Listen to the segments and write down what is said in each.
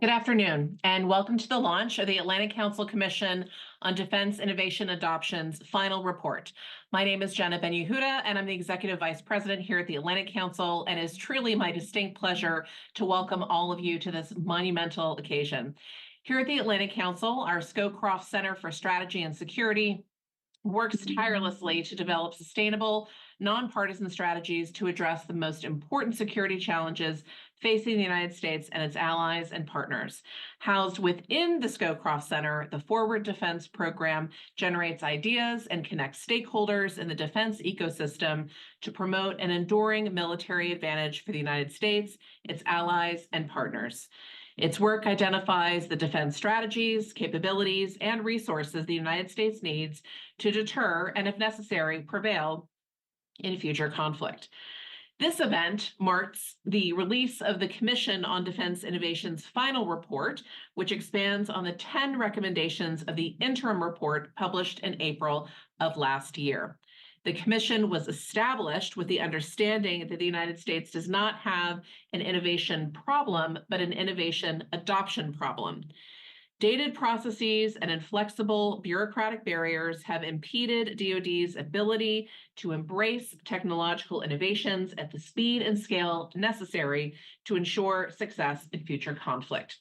Good afternoon, and welcome to the launch of the Atlantic Council Commission on Defense Innovation Adoption's final report. My name is Jenna Ben-Yehuda, and I'm the Executive Vice President here at the Atlantic Council, and it is truly my distinct pleasure to welcome all of you to this monumental occasion. Here at the Atlantic Council, our Scowcroft Center for Strategy and Security works tirelessly to develop sustainable, nonpartisan strategies to address the most important security challenges facing the United States and its allies and partners. Housed within the Scowcroft Center, the Forward Defense Program generates ideas and connects stakeholders in the defense ecosystem to promote an enduring military advantage for the United States, its allies, and partners. Its work identifies the defense strategies, capabilities, and resources the United States needs to deter and, if necessary, prevail in future conflict. This event marks the release of the Commission on Defense Innovation's final report, which expands on the 10 recommendations of the interim report published in April of last year. The Commission was established with the understanding that the United States does not have an innovation problem, but an innovation adoption problem. Dated processes and inflexible bureaucratic barriers have impeded DoD's ability to embrace technological innovations at the speed and scale necessary to ensure success in future conflict.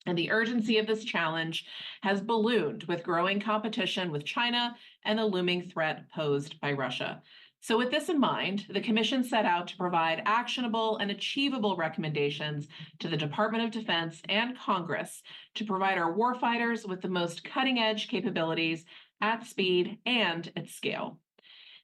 And the urgency of this challenge has ballooned with growing competition with China and the looming threat posed by Russia. So with this in mind, the Commission set out to provide actionable and achievable recommendations to the Department of Defense and Congress to provide our warfighters with the most cutting-edge capabilities at speed and at scale.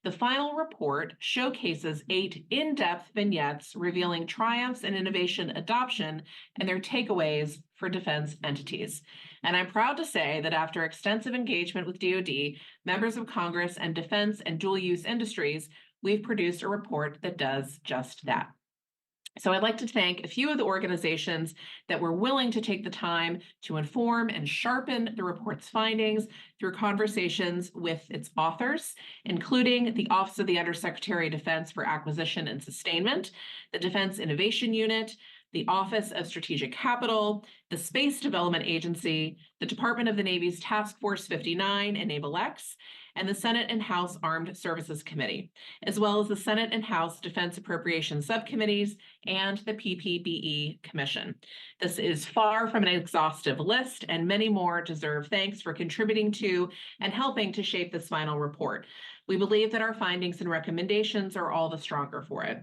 The final report showcases 8 in-depth vignettes revealing triumphs in innovation adoption and their takeaways for defense entities. And I'm proud to say that after extensive engagement with DoD, members of Congress, and defense and dual-use industries, we've produced a report that does just that. So I'd like to thank a few of the organizations that were willing to take the time to inform and sharpen the report's findings through conversations with its authors, including the Office of the Undersecretary of Defense for Acquisition and Sustainment, the Defense Innovation Unit, the Office of Strategic Capital, the Space Development Agency, the Department of the Navy's Task Force 59 and Naval X, and the Senate and House Armed Services Committee, as well as the Senate and House Defense Appropriations Subcommittees and the PPBE Commission. This is far from an exhaustive list, and many more deserve thanks for contributing to and helping to shape this final report. We believe that our findings and recommendations are all the stronger for it.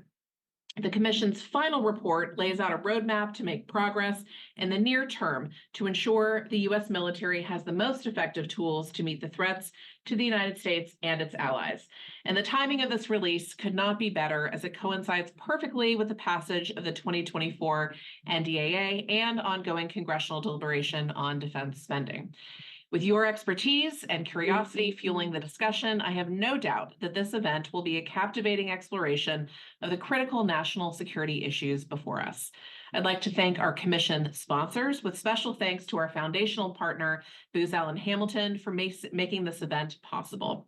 The Commission's final report lays out a roadmap to make progress in the near term to ensure the U.S. military has the most effective tools to meet the threats to the United States and its allies. And the timing of this release could not be better, as it coincides perfectly with the passage of the 2024 NDAA and ongoing congressional deliberation on defense spending. With your expertise and curiosity fueling the discussion, I have no doubt that this event will be a captivating exploration of the critical national security issues before us. I'd like to thank our Commission sponsors, with special thanks to our foundational partner, Booz Allen Hamilton, for making this event possible.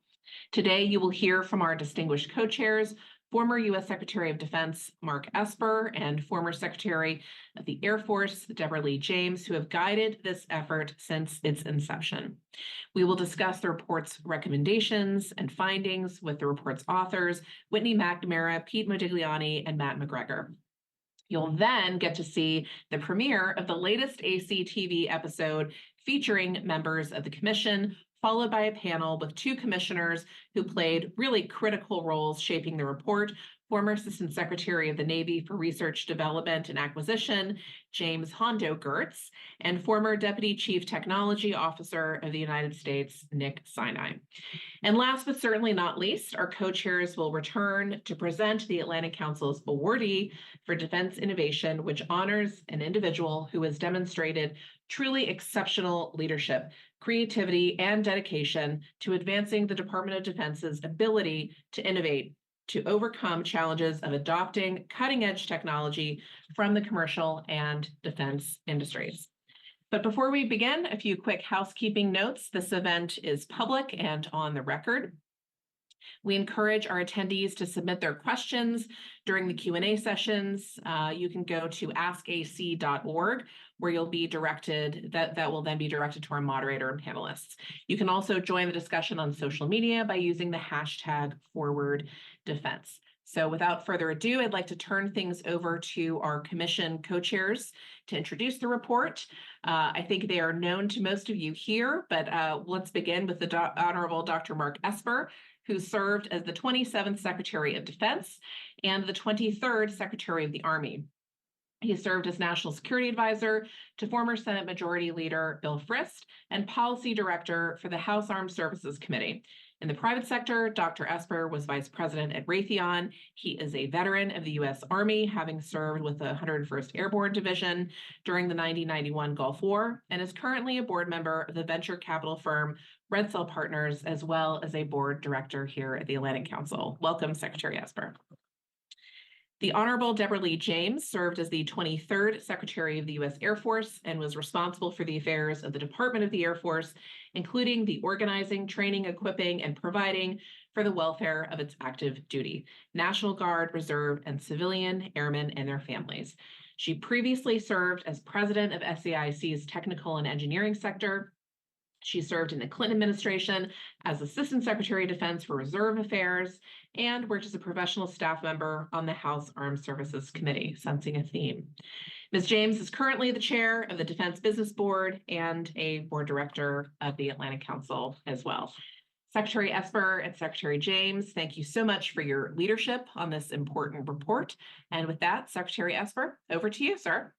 Today, you will hear from our distinguished co-chairs, former U.S. Secretary of Defense Mark Esper and former Secretary of the Air Force Deborah Lee James, who have guided this effort since its inception. We will discuss the report's recommendations and findings with the report's authors, Whitney McNamara, Pete Modigliani, and Matt McGregor. You'll then get to see the premiere of the latest ACTV episode featuring members of the Commission, followed by a panel with 2 commissioners who played really critical roles shaping the report: former Assistant Secretary of the Navy for Research, Development, and Acquisition, James Hondo Gertz, and former Deputy Chief Technology Officer of the United States, Nick Sinai. And last but certainly not least, our co-chairs will return to present the Atlantic Council's awardee for defense innovation, which honors an individual who has demonstrated truly exceptional leadership, creativity, and dedication to advancing the Department of Defense's ability to innovate, to overcome challenges of adopting cutting-edge technology from the commercial and defense industries. But before we begin, a few quick housekeeping notes. This event is public and on the record. We encourage our attendees to submit their questions during the Q&A sessions. You can go to askac.org, where you'll be directed, that will then be directed to our moderator and panelists. You can also join the discussion on social media by using the hashtag #ForwardDefense. So without further ado, I'd like to turn things over to our commission co-chairs to introduce the report. I think they are known to most of you here, but let's begin with the Honorable Dr. Mark Esper, who served as the 27th Secretary of Defense and the 23rd Secretary of the Army. He served as National Security Advisor to former Senate Majority Leader Bill Frist and Policy Director for the House Armed Services Committee. In the private sector, Dr. Esper was Vice President at Raytheon. He is a veteran of the U.S. Army, having served with the 101st Airborne Division during the 1991 Gulf War, and is currently a board member of the venture capital firm Red Cell Partners, as well as a board director here at the Atlantic Council. Welcome, Secretary Esper. The Honorable Deborah Lee James served as the 23rd Secretary of the U.S. Air Force and was responsible for the affairs of the Department of the Air Force, including the organizing, training, equipping, and providing for the welfare of its active duty, National Guard, Reserve, and civilian airmen and their families. She previously served as president of SAIC's Technical and Engineering Sector. She served in the Clinton administration as Assistant Secretary of Defense for Reserve Affairs and worked as a professional staff member on the House Armed Services Committee, sensing a theme. Ms. James is currently the chair of the Defense Business Board and a board director of the Atlantic Council as well. Secretary Esper and Secretary James, thank you so much for your leadership on this important report. And with that, Secretary Esper, over to you, sir.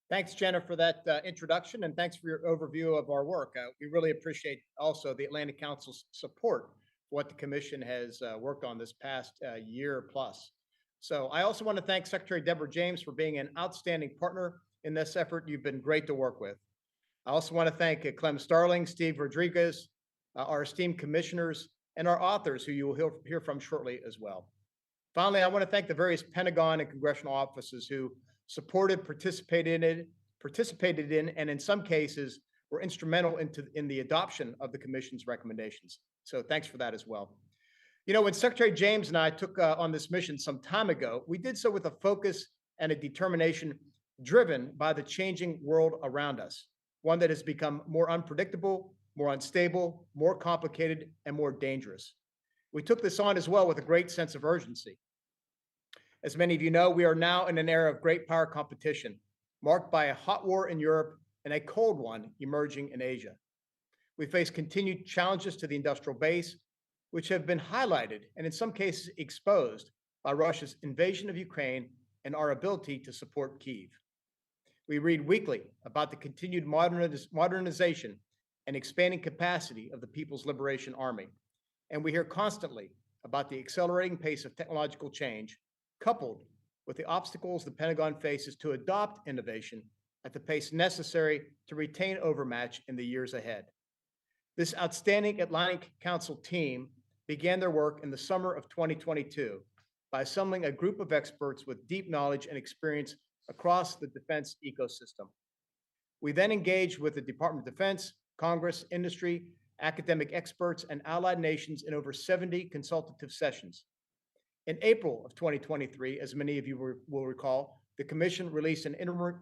Thanks, Jenna, for that introduction, and thanks for your overview of our work. We really appreciate also the Atlantic Council's support for what the Commission has worked on this past year plus. So I also want to thank Secretary Deborah James for being an outstanding partner in this effort. You've been great to work with. I also want to thank Clem Starling, Steve Rodriguez, our esteemed commissioners, and our authors, who you will hear from shortly as well. Finally, I want to thank the various Pentagon and congressional offices who supported, participated in, and in some cases were instrumental in the adoption of the Commission's recommendations. So thanks for that as well. You know, when Secretary James and I took on this mission some time ago, we did so with a focus and a determination driven by the changing world around us, one that has become more unpredictable, more unstable, more complicated, and more dangerous. We took this on as well with a great sense of urgency. As many of you know, we are now in an era of great power competition, marked by a hot war in Europe and a cold one emerging in Asia. We face continued challenges to the industrial base, which have been highlighted and in some cases exposed by Russia's invasion of Ukraine and our ability to support Kyiv. We read weekly about the continued modernization and expanding capacity of the People's Liberation Army, and we hear constantly about the accelerating pace of technological change, coupled with the obstacles the Pentagon faces to adopt innovation at the pace necessary to retain overmatch in the years ahead. This outstanding Atlantic Council team began their work in the summer of 2022 by assembling a group of experts with deep knowledge and experience across the defense ecosystem. We then engaged with the Department of Defense, Congress, industry, academic experts, and allied nations in over 70 consultative sessions. In April of 2023, as many of you will recall, the Commission released an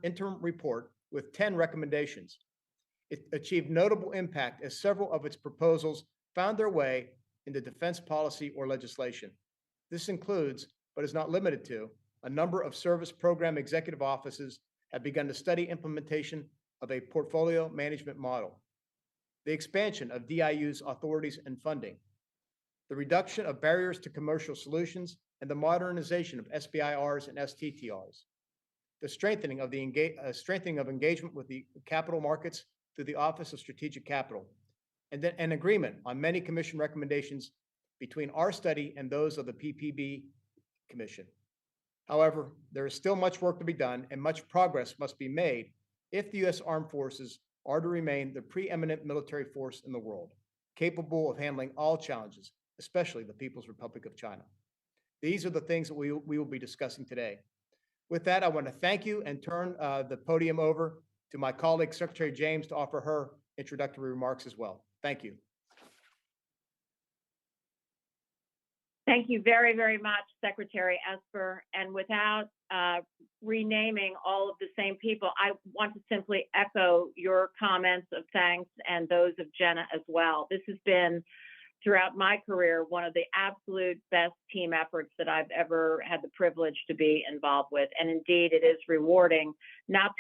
interim report with 10 recommendations. It achieved notable impact as several of its proposals found their way into defense policy or legislation. This includes, but is not limited to, a number of service program executive offices have begun to study implementation of a portfolio management model, the expansion of DIU's authorities and funding, the reduction of barriers to commercial solutions, and the modernization of SBIRs and STTRs, the strengthening of engagement with the capital markets through the Office of Strategic Capital, and then an agreement on many Commission recommendations between our study and those of the PPB Commission. However, there is still much work to be done, and much progress must be made if the U.S. Armed Forces are to remain the preeminent military force in the world, capable of handling all challenges, especially the People's Republic of China. These are the things that we will be discussing today. With that, I want to thank you and turn the podium over to my colleague, Secretary James, to offer her introductory remarks as well. Thank you. Thank you very, very much, Secretary Esper. And without renaming all of the same people, I want to simply echo your comments of thanks and those of Jenna as well. This has been, throughout my career, one of the absolute best team efforts that I've ever had the privilege to be involved with. And indeed, it is rewarding not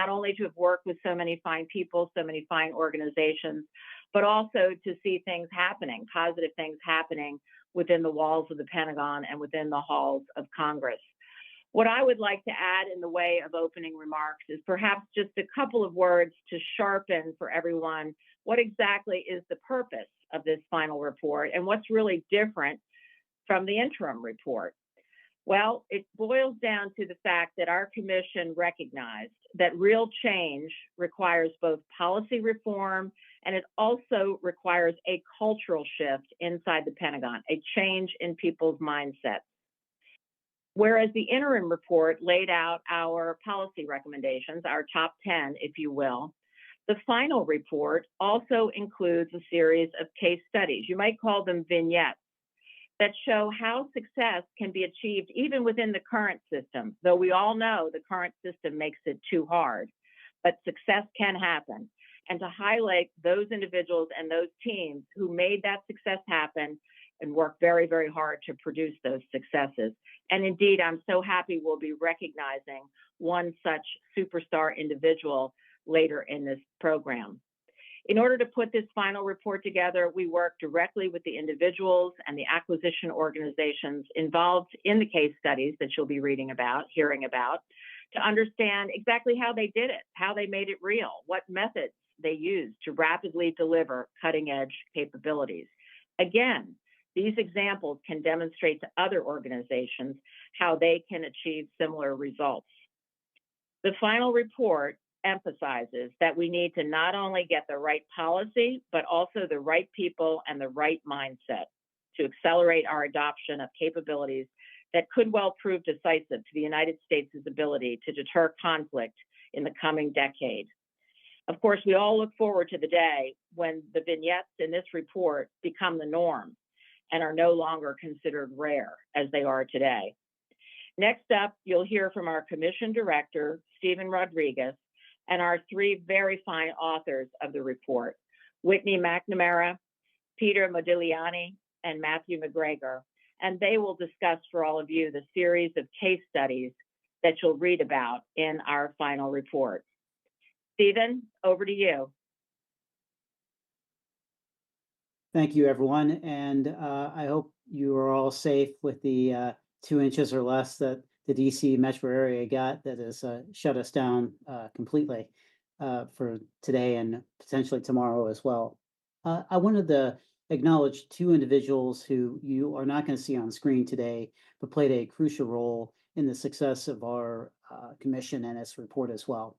only to have worked with so many fine people, so many fine organizations, but also to see things happening, positive things happening within the walls of the Pentagon and within the halls of Congress. What I would like to add in the way of opening remarks is perhaps just a couple of words to sharpen for everyone what exactly is the purpose of this final report and what's really different from the interim report. Well, it boils down to the fact that our commission recognized that real change requires both policy reform and it also requires a cultural shift inside the Pentagon, a change in people's mindsets. Whereas the interim report laid out our policy recommendations, our top 10, if you will, the final report also includes a series of case studies. You might call them vignettes that show how success can be achieved even within the current system, though we all know the current system makes it too hard, but success can happen. And to highlight those individuals and those teams who made that success happen and worked very, very hard to produce those successes. And indeed, I'm so happy we'll be recognizing one such superstar individual later in this program. In order to put this final report together, we worked directly with the individuals and the acquisition organizations involved in the case studies that you'll be hearing about, to understand exactly how they did it, how they made it real, what methods they used to rapidly deliver cutting-edge capabilities. Again, these examples can demonstrate to other organizations how they can achieve similar results. The final report emphasizes that we need to not only get the right policy, but also the right people and the right mindset to accelerate our adoption of capabilities that could well prove decisive to the United States' ability to deter conflict in the coming decade. Of course, we all look forward to the day when the vignettes in this report become the norm and are no longer considered rare as they are today. Next up, you'll hear from our Commission Director, Stephen Rodriguez, and our three very fine authors of the report, Whitney McNamara, Peter Modigliani, and Matthew McGregor. And they will discuss for all of you the series of case studies that you'll read about in our final report. Stephen, over to you. Thank you, everyone. And I hope you are all safe with the 2 inches or less that the DC metro area got that has shut us down completely for today and potentially tomorrow as well. I wanted to acknowledge 2 individuals who you are not going to see on screen today, but played a crucial role in the success of our commission and its report as well.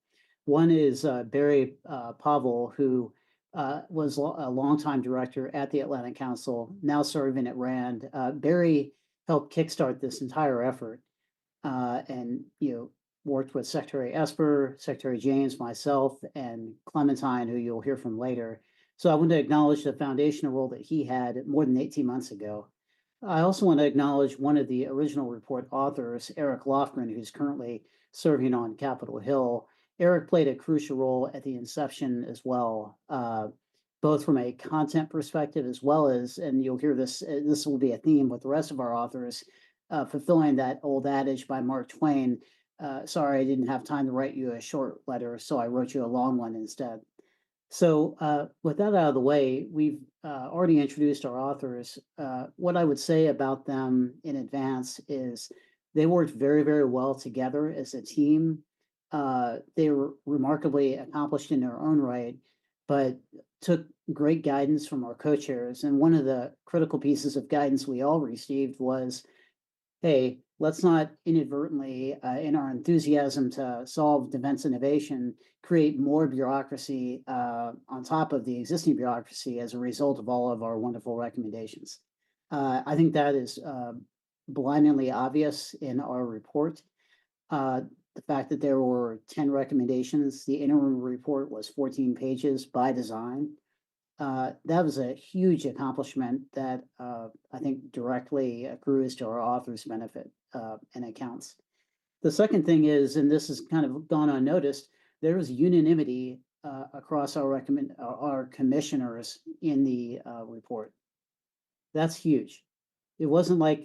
One is Barry Pavel, who was a longtime director at the Atlantic Council, now serving at RAND. Barry helped kickstart this entire effort and worked with Secretary Esper, Secretary James, myself, and Clementine, who you'll hear from later. So I want to acknowledge the foundational role that he had more than 18 months ago. I also want to acknowledge one of the original report authors, Eric Lofgren, who's currently serving on Capitol Hill. Eric played a crucial role at the inception as well, both from a content perspective as well as, and you'll hear this will be a theme with the rest of our authors, fulfilling that old adage by Mark Twain, sorry, I didn't have time to write you a short letter, so I wrote you a long one instead. So with that out of the way, we've already introduced our authors. What I would say about them in advance is they worked very, very well together as a team. They were remarkably accomplished in their own right, but took great guidance from our co-chairs. And one of the critical pieces of guidance we all received was, hey, let's not inadvertently, in our enthusiasm to solve defense innovation, create more bureaucracy on top of the existing bureaucracy as a result of all of our wonderful recommendations. I think that is blindingly obvious in our report. The fact that there were 10 recommendations, the interim report was 14 pages by design. that was a huge accomplishment that I think directly accrues to our authors' benefit and accounts. The second thing is, and this has kind of gone unnoticed, there was unanimity across our commissioners in the report. That's huge. It wasn't like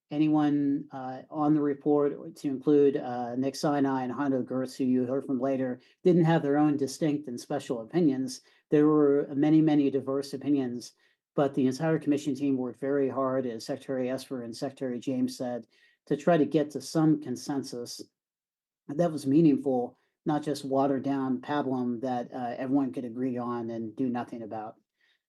anyone on the report, to include Nick Sinai and Hondo Gertz, who you heard from later, didn't have their own distinct and special opinions. There were many, many diverse opinions, but the entire commission team worked very hard, as Secretary Esper and Secretary James said, to try to get to some consensus that was meaningful, not just watered down pablum that everyone could agree on and do nothing about.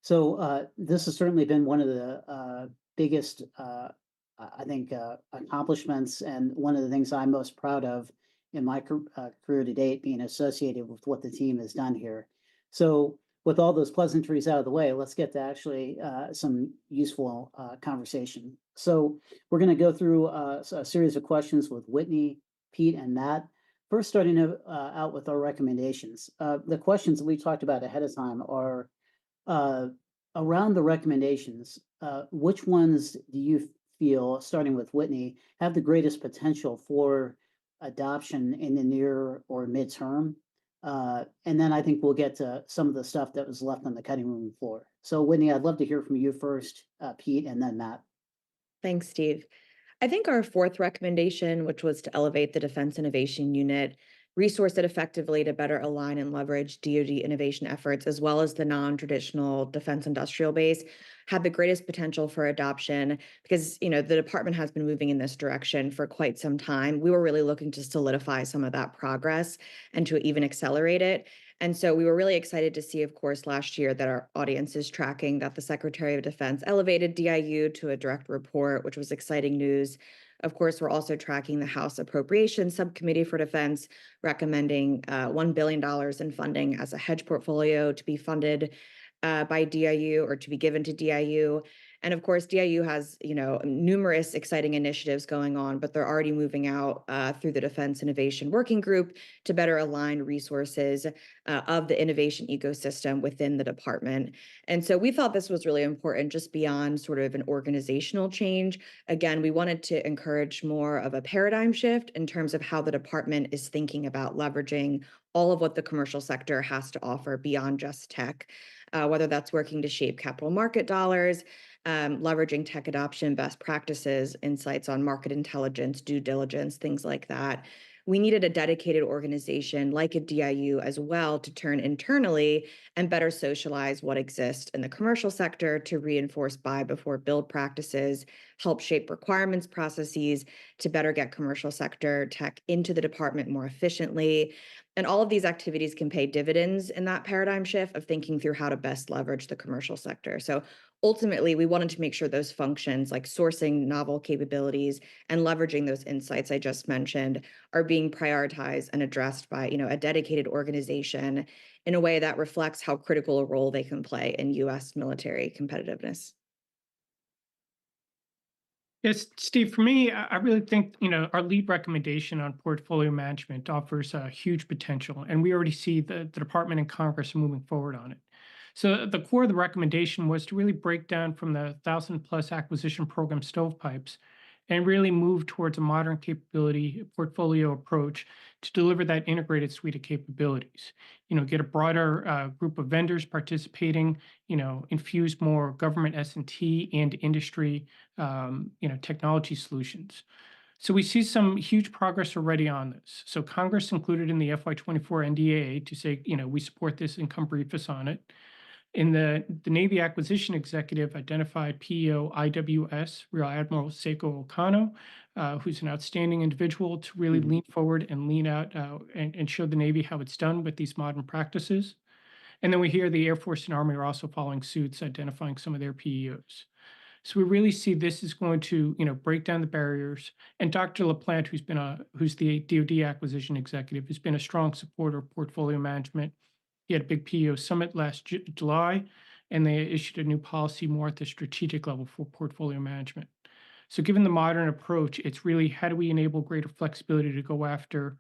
So this has certainly been one of the biggest, I think, accomplishments, and one of the things I'm most proud of in my career to date, being associated with what the team has done here. So with all those pleasantries out of the way, let's get to actually some useful conversation. So we're going to go through a series of questions with Whitney, Pete, and Matt. First, starting out with our recommendations. The questions that we talked about ahead of time are around the recommendations. Which ones do you feel, starting with Whitney, have the greatest potential for adoption in the near or midterm? And then I think we'll get to some of the stuff that was left on the cutting room floor. So Whitney, I'd love to hear from you first, Pete, and then Matt. Thanks, Steve. I think our fourth recommendation, which was to elevate the Defense Innovation Unit, resource it effectively to better align and leverage DoD innovation efforts, as well as the non-traditional defense industrial base, had the greatest potential for adoption because, the department has been moving in this direction for quite some time. We were really looking to solidify some of that progress and to even accelerate it. And so we were really excited to see, of course, last year that our audience is tracking that the Secretary of Defense elevated DIU to a direct report, which was exciting news. Of course, we're also tracking the House Appropriations Subcommittee for Defense, recommending $1 billion in funding as a hedge portfolio to be funded by DIU or to be given to DIU. And of course, DIU has, numerous exciting initiatives going on, but they're already moving out through the Defense Innovation Working Group to better align resources of the innovation ecosystem within the department. And so we thought this was really important just beyond sort of an organizational change. Again, we wanted to encourage more of a paradigm shift in terms of how the department is thinking about leveraging all of what the commercial sector has to offer beyond just tech, whether that's working to shape capital market dollars, leveraging tech adoption, best practices, insights on market intelligence, due diligence, things like that. We needed a dedicated organization like a DIU as well to turn internally and better socialize what exists in the commercial sector to reinforce buy before build practices, help shape requirements processes to better get commercial sector tech into the department more efficiently. And all of these activities can pay dividends in that paradigm shift of thinking through how to best leverage the commercial sector. So ultimately, we wanted to make sure those functions like sourcing novel capabilities and leveraging those insights I just mentioned are being prioritized and addressed by, a dedicated organization in a way that reflects how critical a role they can play in U.S. military competitiveness. Yes, Steve, for me, I really think, our lead recommendation on portfolio management offers a huge potential, and we already see the department and Congress moving forward on it. So the core of the recommendation was to really break down from the 1,000+ acquisition program stovepipes and really move towards a modern capability portfolio approach to deliver that integrated suite of capabilities. Get a broader group of vendors participating, infuse more government S&T and industry, technology solutions. So we see some huge progress already on this. So Congress included in the FY24 NDAA to say, we support this and come brief us on it. In the Navy Acquisition Executive identified PEO IWS, Rear Admiral Seiko Okano, who's an outstanding individual to really lean forward and lean out and show the Navy how it's done with these modern practices. And then we hear the Air Force and Army are also following suits, identifying some of their PEOs. So we really see this is going to, break down the barriers. And Dr. LaPlante, who's the DoD Acquisition Executive, has been a strong supporter of portfolio management. He had a big PEO summit last July, and they issued a new policy more at the strategic level for portfolio management. So given the modern approach, it's really how do we enable greater flexibility to go after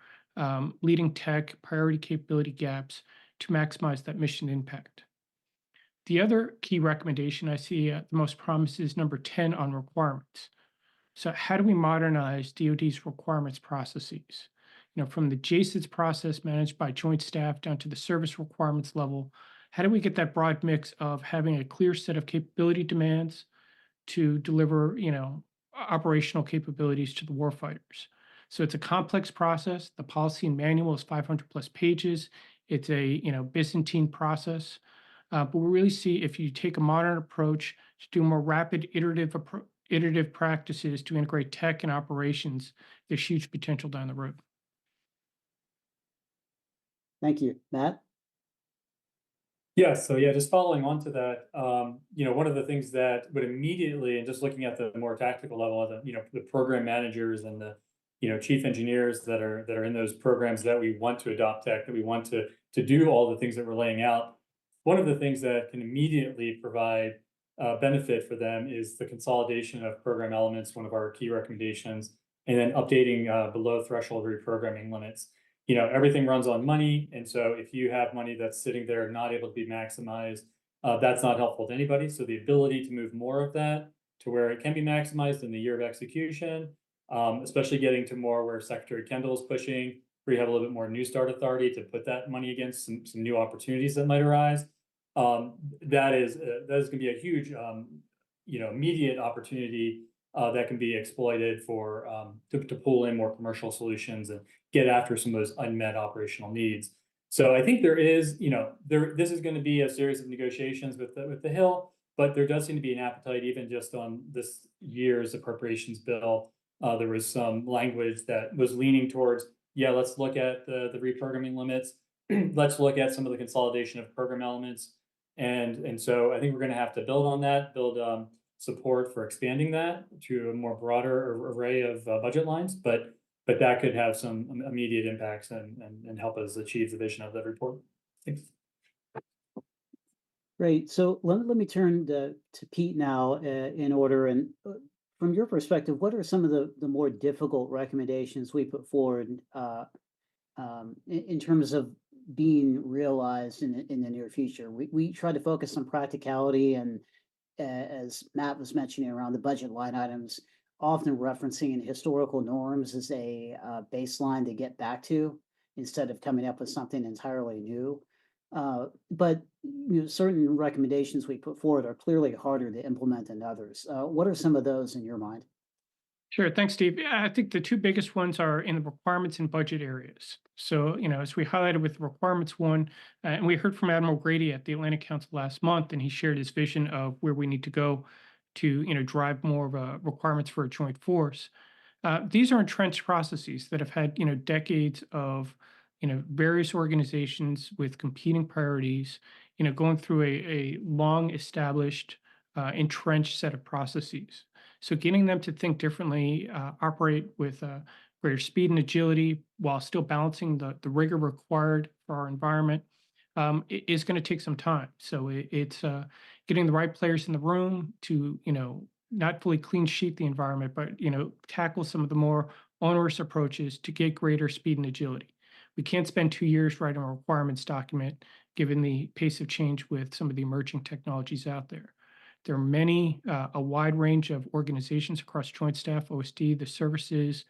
leading tech, priority capability gaps to maximize that mission impact. The other key recommendation I see the most promise is number 10 on requirements. So how do we modernize DoD's requirements processes? From the JSIDS process managed by joint staff down to the service requirements level, how do we get that broad mix of having a clear set of capability demands to deliver, operational capabilities to the warfighters? So it's a complex process. The policy manual is 500 plus pages. It's a, Byzantine process. But we really see if you take a modern approach to do more rapid iterative practices to integrate tech and operations, there's huge potential down the road. Thank you. Matt? Yeah, so yeah, just following on to that, one of the things that would immediately, and just looking at the more tactical level, the program managers and the chief engineers that are in those programs that we want to adopt tech, that we want to do all the things that we're laying out. One of the things that can immediately provide benefit for them is the consolidation of program elements, one of our key recommendations, and then updating below threshold reprogramming limits. Everything runs on money. And so if you have money that's sitting there not able to be maximized, that's not helpful to anybody. So the ability to move more of that to where it can be maximized in the year of execution, especially getting to more where Secretary Kendall is pushing, where you have a little bit more new start authority to put that money against some new opportunities that might arise. That is going to be a huge, immediate opportunity that can be exploited for to pull in more commercial solutions and get after some of those unmet operational needs. So I think there is, this is going to be a series of negotiations with the Hill, but there does seem to be an appetite, even just on this year's appropriations bill. There was some language that was leaning towards, yeah, let's look at the reprogramming limits. Let's look at some of the consolidation of program elements. And so I think we're going to have to build on that, build support for expanding that to a more broader array of budget lines. But that could have some immediate impacts and help us achieve the vision of the report. Thanks. Great. So let me turn to Pete now in order. And from your perspective, what are some of the more difficult recommendations we put forward in terms of being realized in the near future? We try to focus on practicality and as Matt was mentioning around the budget line items, often referencing historical norms as a baseline to get back to instead of coming up with something entirely new. But certain recommendations we put forward are clearly harder to implement than others. What are some of those in your mind? Sure. Thanks, Steve. I think the two biggest ones are in the requirements and budget areas. So, as we highlighted with the requirements one, and we heard from Admiral Grady at the Atlantic Council last month, and he shared his vision of where we need to go to, drive more of a requirements for a joint force. These are entrenched processes that have had, decades of, various organizations with competing priorities, going through a long established, entrenched set of processes. So getting them to think differently, operate with greater speed and agility while still balancing the rigor required for our environment is going to take some time. So it's getting the right players in the room to, not fully clean sheet the environment, but, tackle some of the more onerous approaches to get greater speed and agility. We can't spend 2 years writing a requirements document, given the pace of change with some of the emerging technologies out there. There are many, a wide range of organizations across Joint Staff, OSD, the services,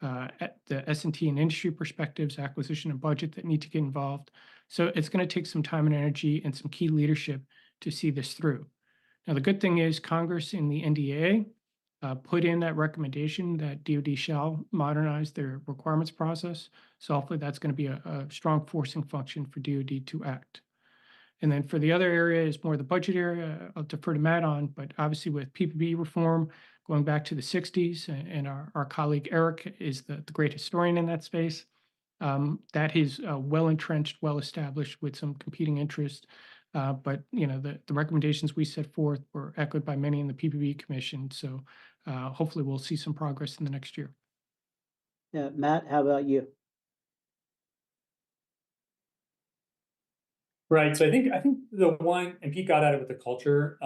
the S&T and industry perspectives, acquisition and budget that need to get involved. So it's going to take some time and energy and some key leadership to see this through. Now, the good thing is Congress in the NDAA put in that recommendation that DoD shall modernize their requirements process. So hopefully that's going to be a strong forcing function for DoD to act. And then for the other area is more the budget area. I'll defer to Matt on, but obviously with PPP reform going back to the 60s, and our colleague Eric is the great historian in that space. That is well entrenched, well established with some competing interests. But the recommendations we set forth were echoed by many in the PPP Commission. So hopefully we'll see some progress in the next year. Yeah, Matt, how about you? Right. So I think the one, and Pete got at it with the culture.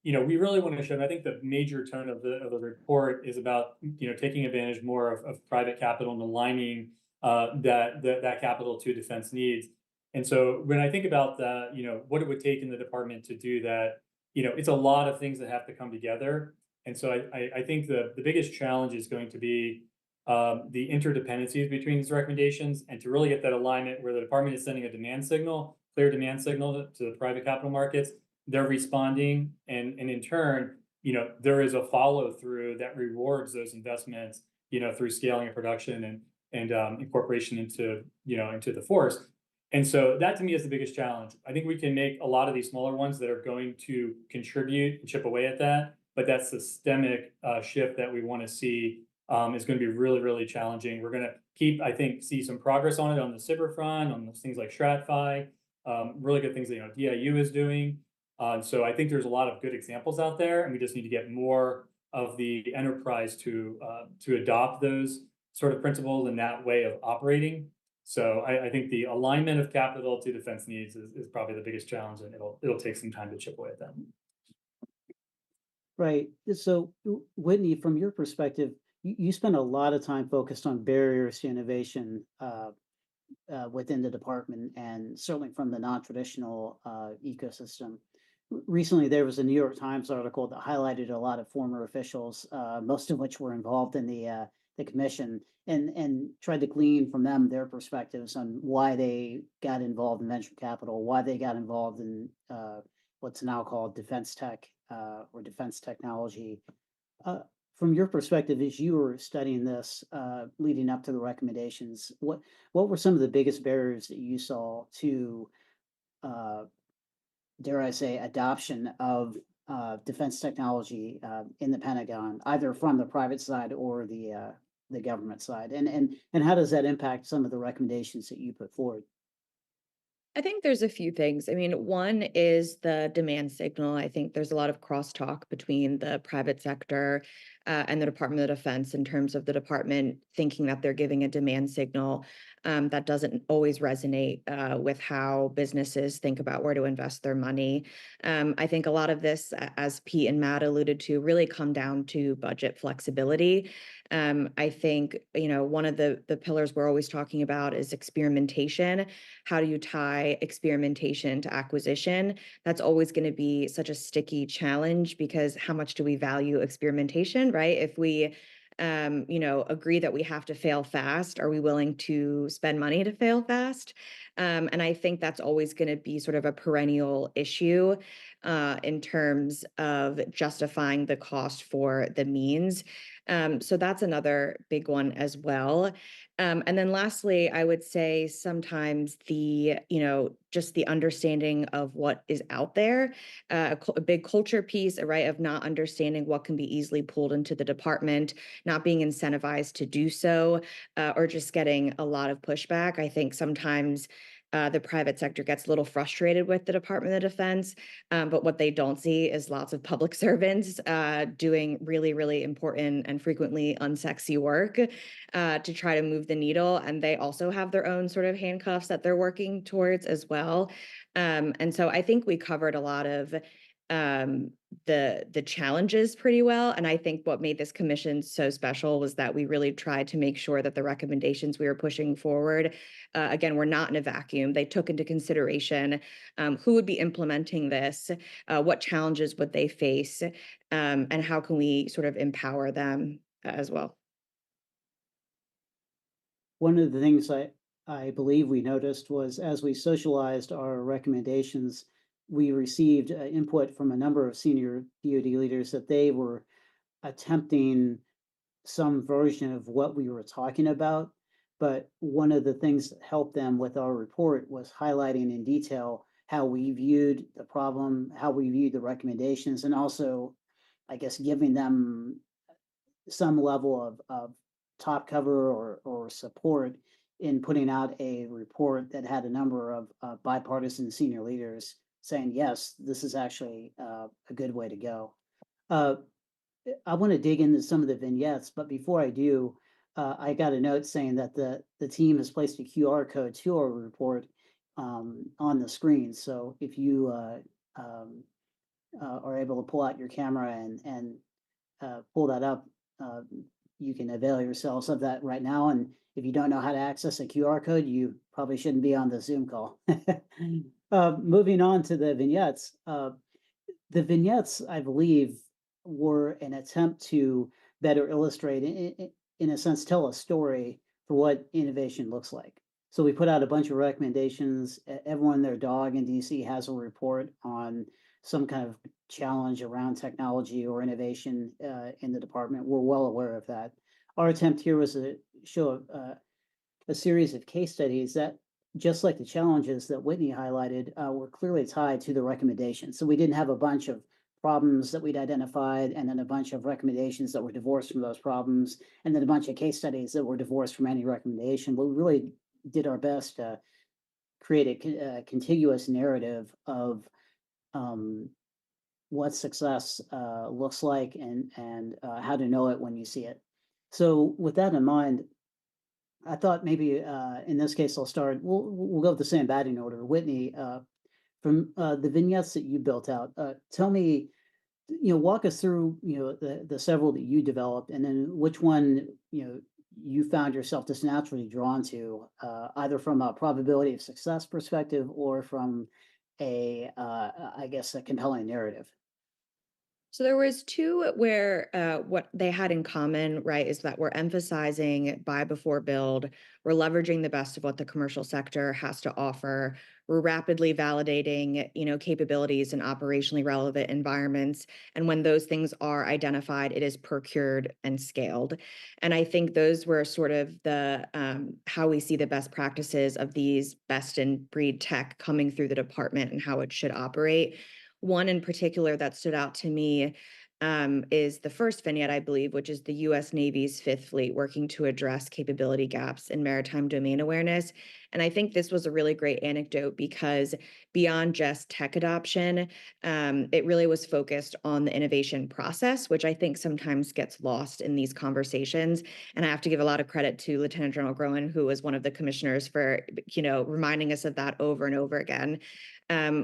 We really want to show, and I think the major tone of the report is about taking advantage more of private capital and aligning that capital to defense needs. And so when I think about the, what it would take in the department to do that, it's a lot of things that have to come together. And so I think the biggest challenge is going to be the interdependencies between these recommendations, and to really get that alignment where the department is sending a demand signal, clear demand signal to the private capital markets. They're responding, and in turn, there is a follow through that rewards those investments, through scaling of production and incorporation into the force. And so that to me is the biggest challenge. I think we can make a lot of these smaller ones that are going to contribute and chip away at that, but that systemic shift that we want to see is going to be really, really challenging. We're going to I think, see some progress on it on the cyber front, on those things like StratFi, really good things that DIU is doing. So I think there's a lot of good examples out there, and we just need to get more of the enterprise to adopt those sort of principles and that way of operating. So I think the alignment of capital to defense needs is probably the biggest challenge, and it'll take some time to chip away at that. Right. So, Whitney, from your perspective, you spend a lot of time focused on barriers to innovation within the department, and certainly from the non-traditional ecosystem. Recently, there was a New York Times article that highlighted a lot of former officials, most of which were involved in the commission, and tried to glean from them their perspectives on why they got involved in venture capital, why they got involved in what's now called defense tech or defense technology. From your perspective, as you were studying this leading up to the recommendations, what were some of the biggest barriers that you saw to, dare I say, adoption of defense technology in the Pentagon, either from the private side or the government side, and how does that impact some of the recommendations that you put forward? I think there's a few things. I mean, one is the demand signal. I think there's a lot of crosstalk between the private sector and the Department of Defense in terms of the department thinking that they're giving a demand signal that doesn't always resonate with how businesses think about where to invest their money. I think a lot of this, as Pete and Matt alluded to, really come down to budget flexibility. I think, one of the pillars we're always talking about is experimentation. How do you tie experimentation to acquisition? That's always going to be such a sticky challenge, because how much do we value experimentation, right? If we agree that we have to fail fast, are we willing to spend money to fail fast? And I think that's always going to be sort of a perennial issue in terms of justifying the cost for the means. So that's another big one as well. And then lastly, I would say sometimes just the understanding of what is out there, a big culture piece, right, of not understanding what can be easily pulled into the department, not being incentivized to do so, or just getting a lot of pushback. I think sometimes the private sector gets a little frustrated with the Department of Defense, but what they don't see is lots of public servants doing really, really important and frequently unsexy work to try to move the needle. And they also have their own sort of handcuffs that they're working towards as well. And so I think we covered a lot of the challenges pretty well. And I think what made this commission so special was that we really tried to make sure that the recommendations we were pushing forward, again, were not in a vacuum. They took into consideration who would be implementing this, what challenges would they face, and how can we sort of empower them as well. One of the things I believe we noticed was, as we socialized our recommendations, we received input from a number of senior DoD leaders that they were attempting some version of what we were talking about. But one of the things that helped them with our report was highlighting in detail how we viewed the problem, how we viewed the recommendations, and also, I guess, giving them some level of top cover or support in putting out a report that had a number of bipartisan senior leaders saying, yes, this is actually a good way to go. I want to dig into some of the vignettes, but before I do, I got a note saying that the team has placed a QR code to our report on the screen. So if you are able to pull out your camera and pull that up, you can avail yourselves of that right now. And if you don't know how to access a QR code, you probably shouldn't be on the Zoom call. Moving on to the vignettes. The vignettes, I believe, were an attempt to better illustrate, in a sense, tell a story for what innovation looks like. So we put out a bunch of recommendations. Everyone and their dog in DC has a report on some kind of challenge around technology or innovation in the department. We're well aware of that. Our attempt here was to show a series of case studies that, just like the challenges that Whitney highlighted, were clearly tied to the recommendations. So we didn't have a bunch of problems that we'd identified and then a bunch of recommendations that were divorced from those problems, and then a bunch of case studies that were divorced from any recommendation. But we really did our best to create a contiguous narrative of what success looks like and how to know it when you see it. So with that in mind, I thought maybe in this case I'll start. We'll go with the same batting order. Whitney, from the vignettes that you built out, tell me, walk us through, the several that you developed, and then which one, you found yourself just naturally drawn to, either from a probability of success perspective or from I guess, a compelling narrative. So there was two where what they had in common, right, is that we're emphasizing buy before build. We're leveraging the best of what the commercial sector has to offer. We're rapidly validating, capabilities in operationally relevant environments. And when those things are identified, it is procured and scaled. And I think those were sort of the how we see the best practices of these best in breed tech coming through the department and how it should operate. One in particular that stood out to me is the first vignette, I believe, which is the U.S. Navy's Fifth Fleet working to address capability gaps in maritime domain awareness. And I think this was a really great anecdote because beyond just tech adoption, it really was focused on the innovation process, which I think sometimes gets lost in these conversations. And I have to give a lot of credit to Lieutenant General Groen, who was one of the commissioners for, reminding us of that over and over again.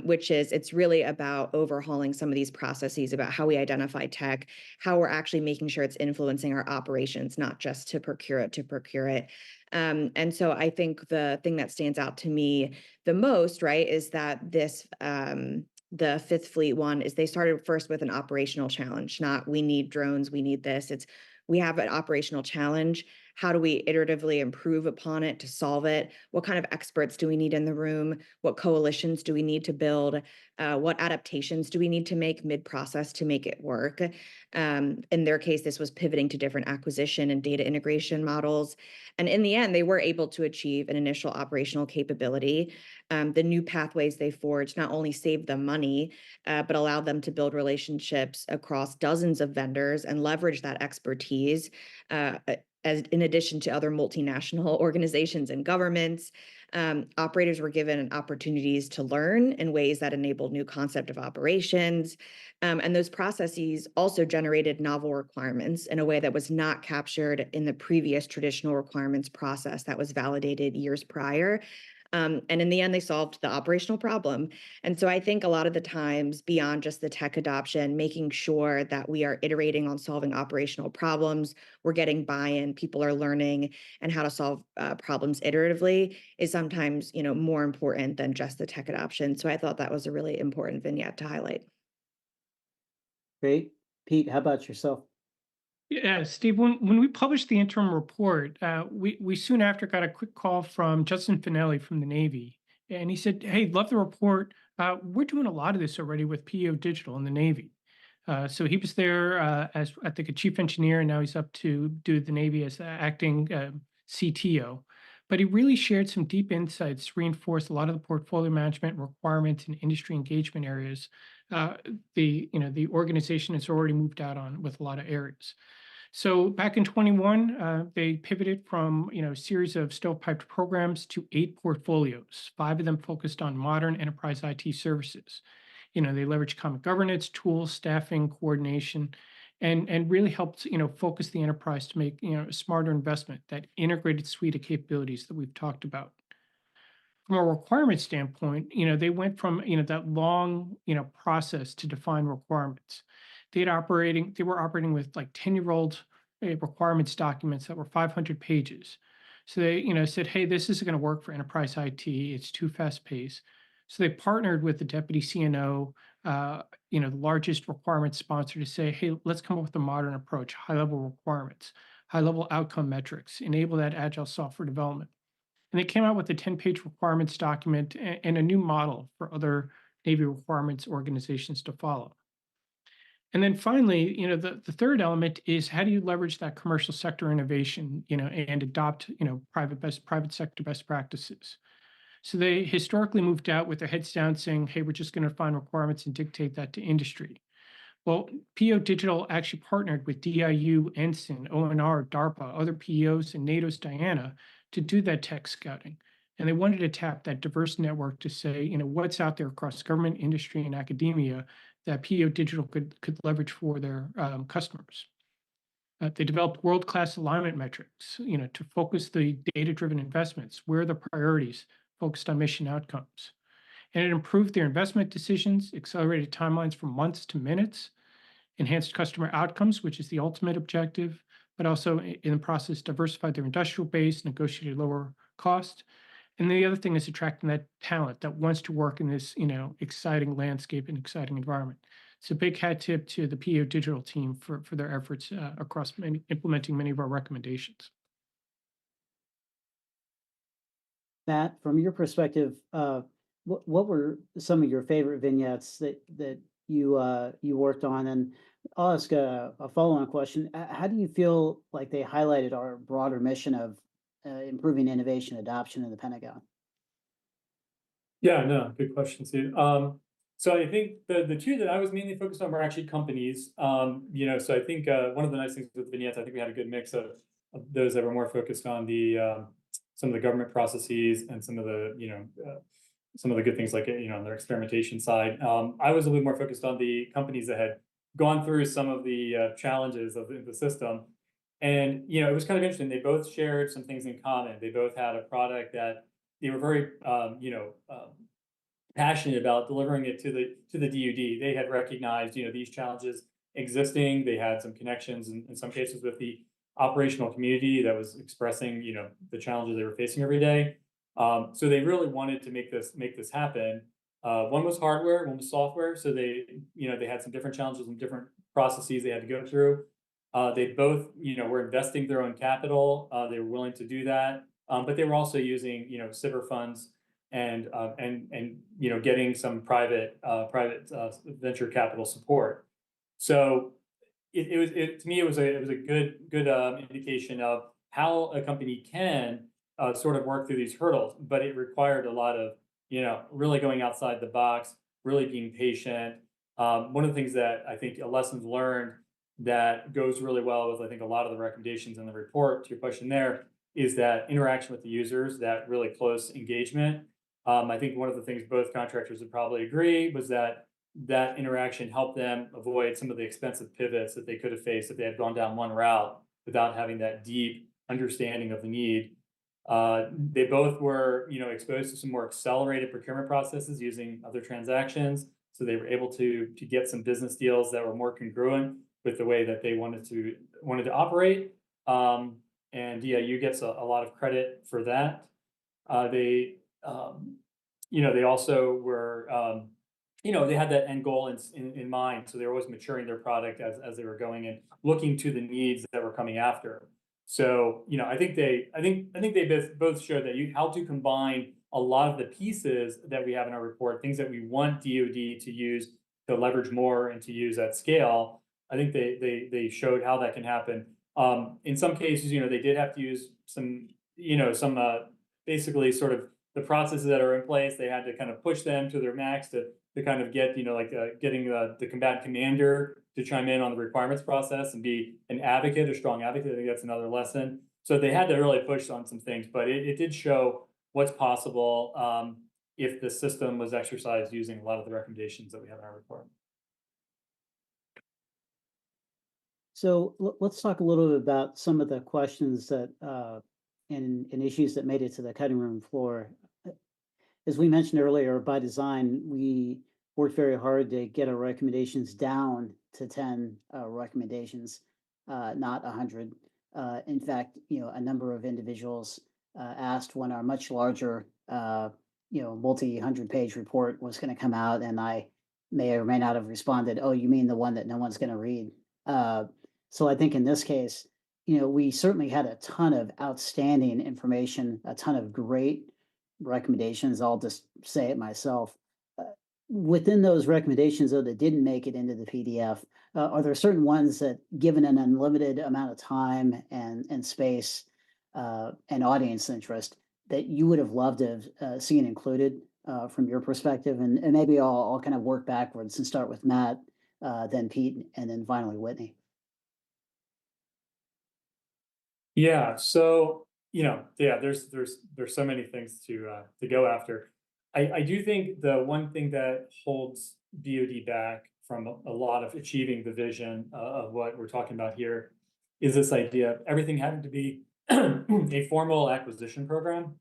Which is it's really about overhauling some of these processes about how we identify tech, how we're actually making sure it's influencing our operations, not just to procure it. And so I think the thing that stands out to me the most, right, is that this the Fifth Fleet one is they started first with an operational challenge, not we need drones, we need this. It's we have an operational challenge. How do we iteratively improve upon it to solve it? What kind of experts do we need in the room? What coalitions do we need to build? What adaptations do we need to make mid-process to make it work? In their case, this was pivoting to different acquisition and data integration models. And in the end, they were able to achieve an initial operational capability. The new pathways they forged not only saved them money, but allowed them to build relationships across dozens of vendors and leverage that expertise as in addition to other multinational organizations and governments. Operators were given opportunities to learn in ways that enabled new concept of operations. And those processes also generated novel requirements in a way that was not captured in the previous traditional requirements process that was validated years prior. And in the end, they solved the operational problem. And so I think a lot of the times, beyond just the tech adoption, making sure that we are iterating on solving operational problems, we're getting buy-in, people are learning, and how to solve problems iteratively is sometimes, more important than just the tech adoption. So I thought that was a really important vignette to highlight. Great. Pete, how about yourself? Yeah, Steve, when we published the interim report, we soon after got a quick call from Justin Finelli from the Navy. And he said, hey, love the report. We're doing a lot of this already with PEO Digital in the Navy. So he was there as, I think, a chief engineer, and now he's up to do the Navy as the acting CTO. But he really shared some deep insights, reinforced a lot of the portfolio management requirements and industry engagement areas. The organization has already moved out on with a lot of areas. So back in 21, they pivoted from a series of stovepiped programs to 8 portfolios. 5 of them focused on modern enterprise IT services. They leveraged common governance, tools, staffing, coordination, and really helped focus the enterprise to make a smarter investment, that integrated suite of capabilities that we've talked about. From a requirement standpoint, they went from that long process to define requirements. They were operating with like 10-year-old requirements documents that were 500 pages. So they, said, hey, this isn't going to work for enterprise IT. It's too fast paced. So they partnered with the deputy CNO, the largest requirement sponsor, to say, hey, let's come up with a modern approach, high level requirements, high level outcome metrics, enable that agile software development. And they came out with a 10-page requirements document and a new model for other Navy requirements organizations to follow. And then finally, the third element is how do you leverage that commercial sector innovation, and adopt, private sector best practices. So they historically moved out with their heads down saying, hey, we're just going to define requirements and dictate that to industry. Well, PO Digital actually partnered with DIU, Ensign, ONR, DARPA, other POs, and NATO's Diana to do that tech scouting. And they wanted to tap that diverse network to say, what's out there across government, industry, and academia that PO Digital could leverage for their customers. They developed world-class alignment metrics, to focus the data-driven investments. Where are the priorities focused on mission outcomes? And it improved their investment decisions, accelerated timelines from months to minutes, enhanced customer outcomes, which is the ultimate objective, but also in the process diversified their industrial base, negotiated lower cost. And the other thing is attracting that talent that wants to work in this, exciting landscape and exciting environment. It's a big hat tip to the PO Digital team for their efforts across implementing many of our recommendations. Matt, from your perspective, what were some of your favorite vignettes that you worked on? And I'll ask a follow-on question. How do you feel like they highlighted our broader mission of improving innovation adoption in the Pentagon? Yeah, no, good question, Steve. So I think the two that I was mainly focused on were actually companies. So I think one of the nice things with vignettes, I think we had a good mix of those that were more focused on the some of the government processes and some of the some of the good things like on their experimentation side. I was a little more focused on the companies that had gone through some of the challenges of the system. And it was kind of interesting. They both shared some things in common. They both had a product that they were very passionate about delivering it to the DoD. They had recognized these challenges existing. They had some connections in some cases with the operational community that was expressing the challenges they were facing every day. So they really wanted to make this happen. One was hardware, one was software. So they had some different challenges and different processes they had to go through. They both were investing their own capital. They were willing to do that, but they were also using SIBR funds and getting some private venture capital support. So to me it was a good indication of how a company can sort of work through these hurdles, but it required a lot of really going outside the box, really being patient. One of the things that I think lessons learned that goes really well with I think a lot of the recommendations in the report, to your question there, is that interaction with the users, that really close engagement. I think one of the things both contractors would probably agree was that interaction helped them avoid some of the expensive pivots that they could have faced if they had gone down one route without having that deep understanding of the need. They both were, exposed to some more accelerated procurement processes using other transactions, so they were able to get some business deals that were more congruent with the way that they wanted to operate. And DIU gets a lot of credit for that. They also were, they had that end goal in mind, so they were always maturing their product as they were going and looking to the needs that were coming after. So, I think they both showed that how to combine a lot of the pieces that we have in our report, things that we want DoD to use to leverage more and to use at scale. I think they showed how that can happen. In some cases, they did have to use some basically sort of the processes that are in place. They had to kind of push them to their max to kind of get, getting the combatant commander to chime in on the requirements process and be an advocate, a strong advocate. I think that's another lesson. So they had to really push on some things, but it did show what's possible if the system was exercised using a lot of the recommendations that we have in our report. So let's talk a little bit about some of the questions that and issues that made it to the cutting room floor. As we mentioned earlier, by design, we worked very hard to get our recommendations down to 10 recommendations, not 100. In fact, a number of individuals asked when our much larger, multi-100-page report was going to come out, and I may or may not have responded, "Oh, you mean the one that no one's going to read?" So I think in this case, we certainly had a ton of outstanding information, a ton of great recommendations. I'll just say it myself. Uh, Within those recommendations, though, that didn't make it into the PDF, are there certain ones that, given an unlimited amount of time and space and audience interest, that you would have loved to have seen included from your perspective? And maybe I'll kind of work backwards and start with Matt, then Pete, and then finally Whitney. Yeah, so there's so many things to go after. I do think the one thing that holds DoD back from a lot of achieving the vision of what we're talking about here is this idea of everything having to be a formal acquisition program.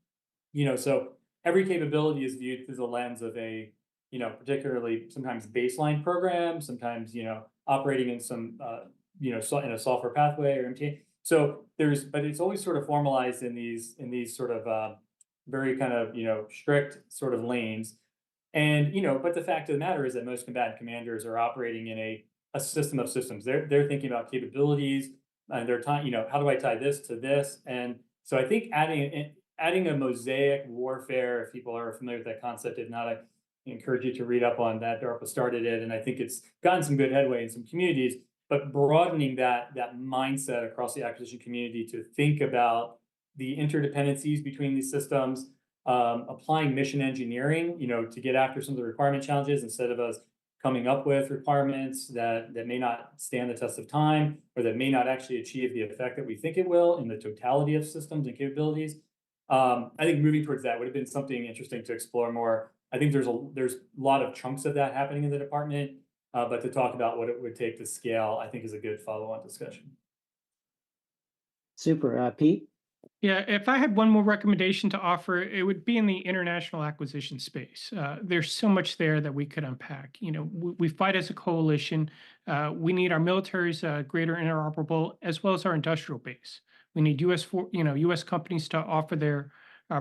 So every capability is viewed through the lens of a, particularly sometimes baseline program, sometimes, operating in some, in a software pathway or MTA. So but it's always sort of formalized in these sort of very kind of, strict sort of lanes. And, but the fact of the matter is that most combatant commanders are operating in a system of systems. They're thinking about capabilities and they're tying, how do I tie this to this? And so I think adding a mosaic warfare, if people are familiar with that concept, if not, I encourage you to read up on that. DARPA started it, and I think it's gotten some good headway in some communities, but broadening that mindset across the acquisition community to think about the interdependencies between these systems, applying mission engineering, to get after some of the requirement challenges instead of us coming up with requirements that may not stand the test of time or that may not actually achieve the effect that we think it will in the totality of systems and capabilities. I think moving towards that would have been something interesting to explore more. I think there's a lot of chunks of that happening in the department, but to talk about what it would take to scale, I think is a good follow-on discussion. Super. Pete? Yeah, if I had one more recommendation to offer, it would be in the international acquisition space. There's so much there that we could unpack. We fight as a coalition. We need our military's greater interoperable as well as our industrial base. We need U.S. companies to offer their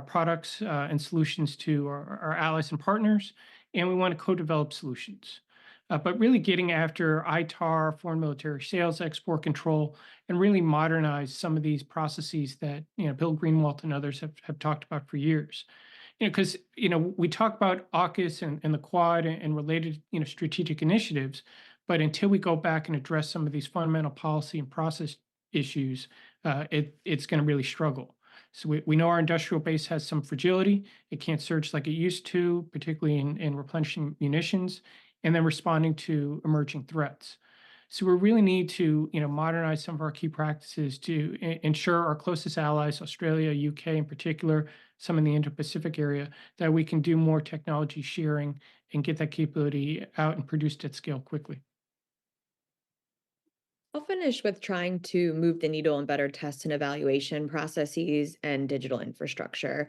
products and solutions to our allies and partners, and we want to co-develop solutions. But really getting after ITAR, foreign military sales, export control, and really modernize some of these processes that Bill Greenwald and others have talked about for years. Because we talk about AUKUS and the Quad and related strategic initiatives, but until we go back and address some of these fundamental policy and process issues, it's going to really struggle. So we know our industrial base has some fragility. It can't surge like it used to, particularly in replenishing munitions and then responding to emerging threats. So we really need to, modernize some of our key practices to ensure our closest allies, Australia, UK in particular, some in the Indo-Pacific area, that we can do more technology sharing and get that capability out and produced at scale quickly. I'll finish with trying to move the needle in better test and evaluation processes and digital infrastructure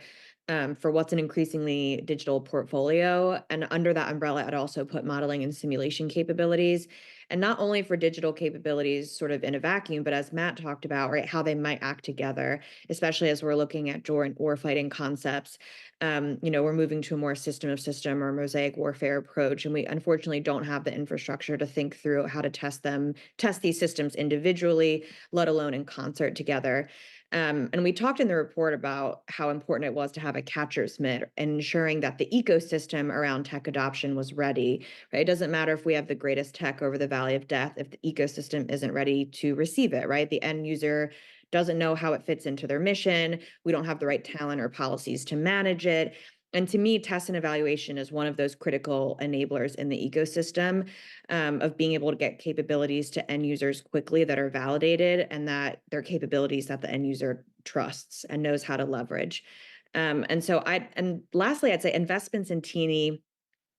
for what's an increasingly digital portfolio. And under that umbrella, I'd also put modeling and simulation capabilities. And not only for digital capabilities sort of in a vacuum, but as Matt talked about, right, how they might act together, especially as we're looking at joint warfighting concepts. We're moving to a more system of system or mosaic warfare approach. And we unfortunately don't have the infrastructure to think through how to test these systems individually, let alone in concert together. And we talked in the report about how important it was to have a catcher's mitt, ensuring that the ecosystem around tech adoption was ready. Right? It doesn't matter if we have the greatest tech over the valley of death if the ecosystem isn't ready to receive it. Right? The end user doesn't know how it fits into their mission. We don't have the right talent or policies to manage it. And to me, test and evaluation is one of those critical enablers in the ecosystem of being able to get capabilities to end users quickly that are validated and that they're capabilities that the end user trusts and knows how to leverage. And lastly, I'd say investments in teeny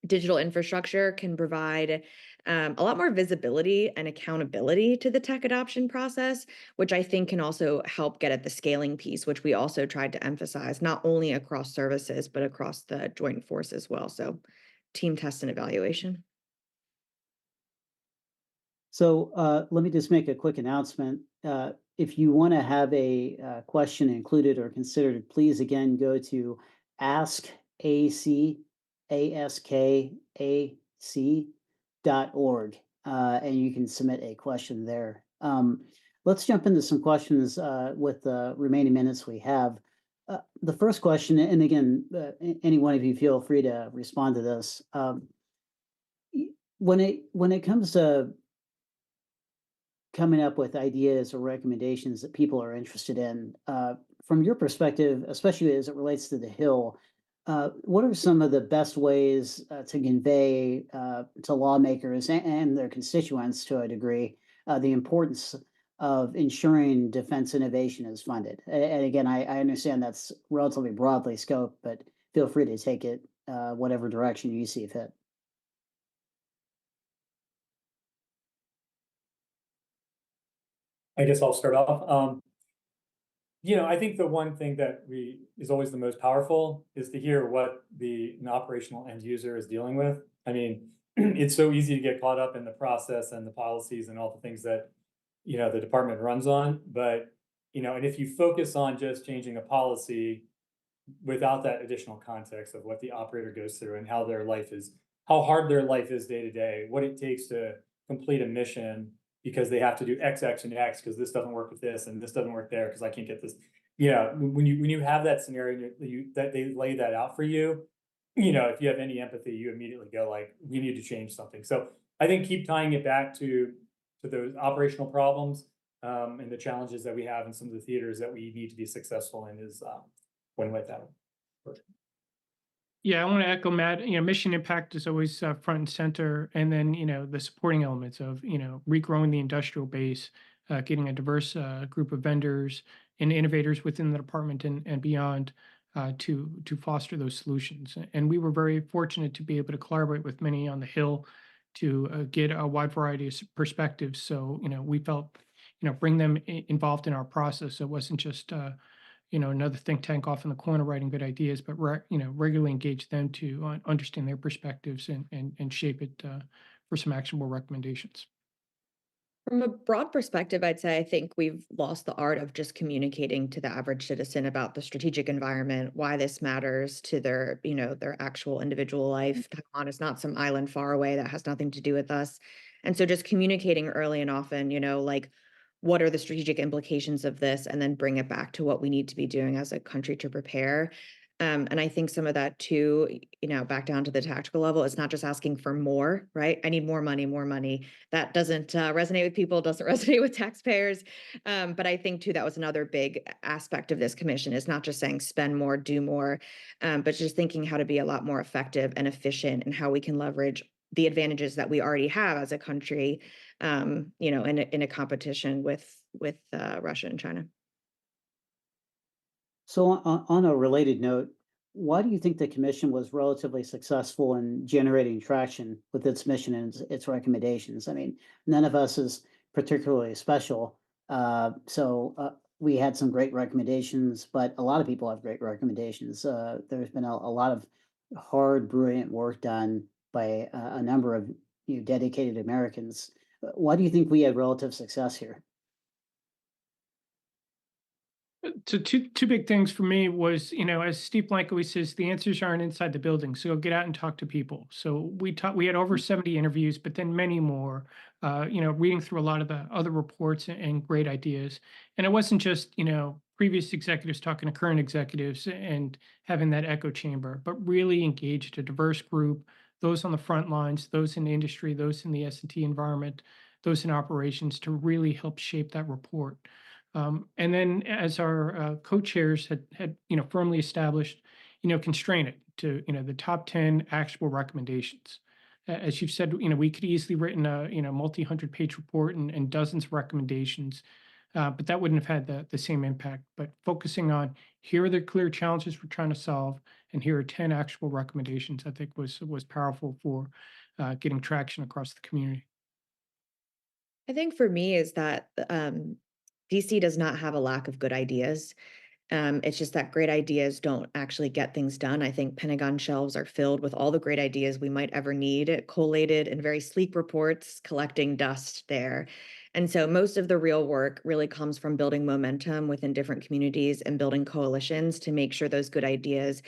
digital infrastructure can provide a lot more visibility and accountability to the tech adoption process, which I think can also help get at the scaling piece, which we also tried to emphasize, not only across services, but across the joint force as well. So team test and evaluation. So let me just make a quick announcement. if you want to have a question included or considered, please again go to askaskac.org, and you can submit a question there. Let's jump into some questions with the remaining minutes we have. The first question, and again, any one of you feel free to respond to this. When it comes to coming up with ideas or recommendations that people are interested in, from your perspective, especially as it relates to the Hill, what are some of the best ways to convey to lawmakers and their constituents, to a degree, the importance of ensuring defense innovation is funded? And again, I understand that's relatively broadly scoped, but feel free to take it whatever direction you see fit. I guess I'll start off. I think the one thing that is always the most powerful is to hear what an operational end user is dealing with. I mean, it's so easy to get caught up in the process and the policies and all the things that, the department runs on. But, and if you focus on just changing a policy without that additional context of what the operator goes through and how how hard their life is day to day, what it takes to complete a mission, because they have to do X, X, and X because this doesn't work with this and this doesn't work there because I can't get this. When you have that scenario that they lay that out for you, if you have any empathy, you immediately go like, we need to change something. So I think keep tying it back to those operational problems and the challenges that we have in some of the theaters that we need to be successful in is one way that. Yeah, I want to echo Matt. Mission impact is always front and center, and then the supporting elements of regrowing the industrial base, getting a diverse group of vendors and innovators within the department and beyond to foster those solutions. And we were very fortunate to be able to collaborate with many on the Hill to get a wide variety of perspectives. So we felt bring them involved in our process. So it wasn't just another think tank off in the corner writing good ideas, but regularly engage them to understand their perspectives and shape it for some actionable recommendations. From a broad perspective, I'd say I think we've lost the art of just communicating to the average citizen about the strategic environment, why this matters to their actual individual life. Taiwan is not some island far away that has nothing to do with us. And so just communicating early and often, like what are the strategic implications of this, and then bring it back to what we need to be doing as a country to prepare. And I think some of that too, back down to the tactical level, it's not just asking for more, right? I need more money, more money. That doesn't resonate with people, doesn't resonate with taxpayers. But I think too, that was another big aspect of this commission, is not just saying spend more, do more, but just thinking how to be a lot more effective and efficient and how we can leverage the advantages that we already have as a country, in a competition with Russia and China. So on a related note, why do you think the commission was relatively successful in generating traction with its mission and its recommendations? I mean, none of us is particularly special. So we had some great recommendations, but a lot of people have great recommendations. There's been a lot of hard, brilliant work done by a number of dedicated Americans. Why do you think we had relative success here? So two big things for me was, as Steve Blank always says, the answers aren't inside the building. So get out and talk to people. So we had over 70 interviews, but then many more, reading through a lot of the other reports and great ideas. And it wasn't just, previous executives talking to current executives and having that echo chamber, but really engaged a diverse group, those on the front lines, those in the industry, those in the S&T environment, those in operations, to really help shape that report. And then as our co-chairs had firmly established, constrain it to, the top 10 actionable recommendations. As you've said, we could easily written a, multi-hundred page report and dozens of recommendations, but that wouldn't have had the same impact. But focusing on, here are the clear challenges we're trying to solve, and here are 10 actionable recommendations, I think was powerful for getting traction across the community. I think for me is that DC does not have a lack of good ideas. It's just that great ideas don't actually get things done. I think Pentagon shelves are filled with all the great ideas we might ever need, collated in very sleek reports, collecting dust there. And so most of the real work really comes from building momentum within different communities and building coalitions to make sure those good ideas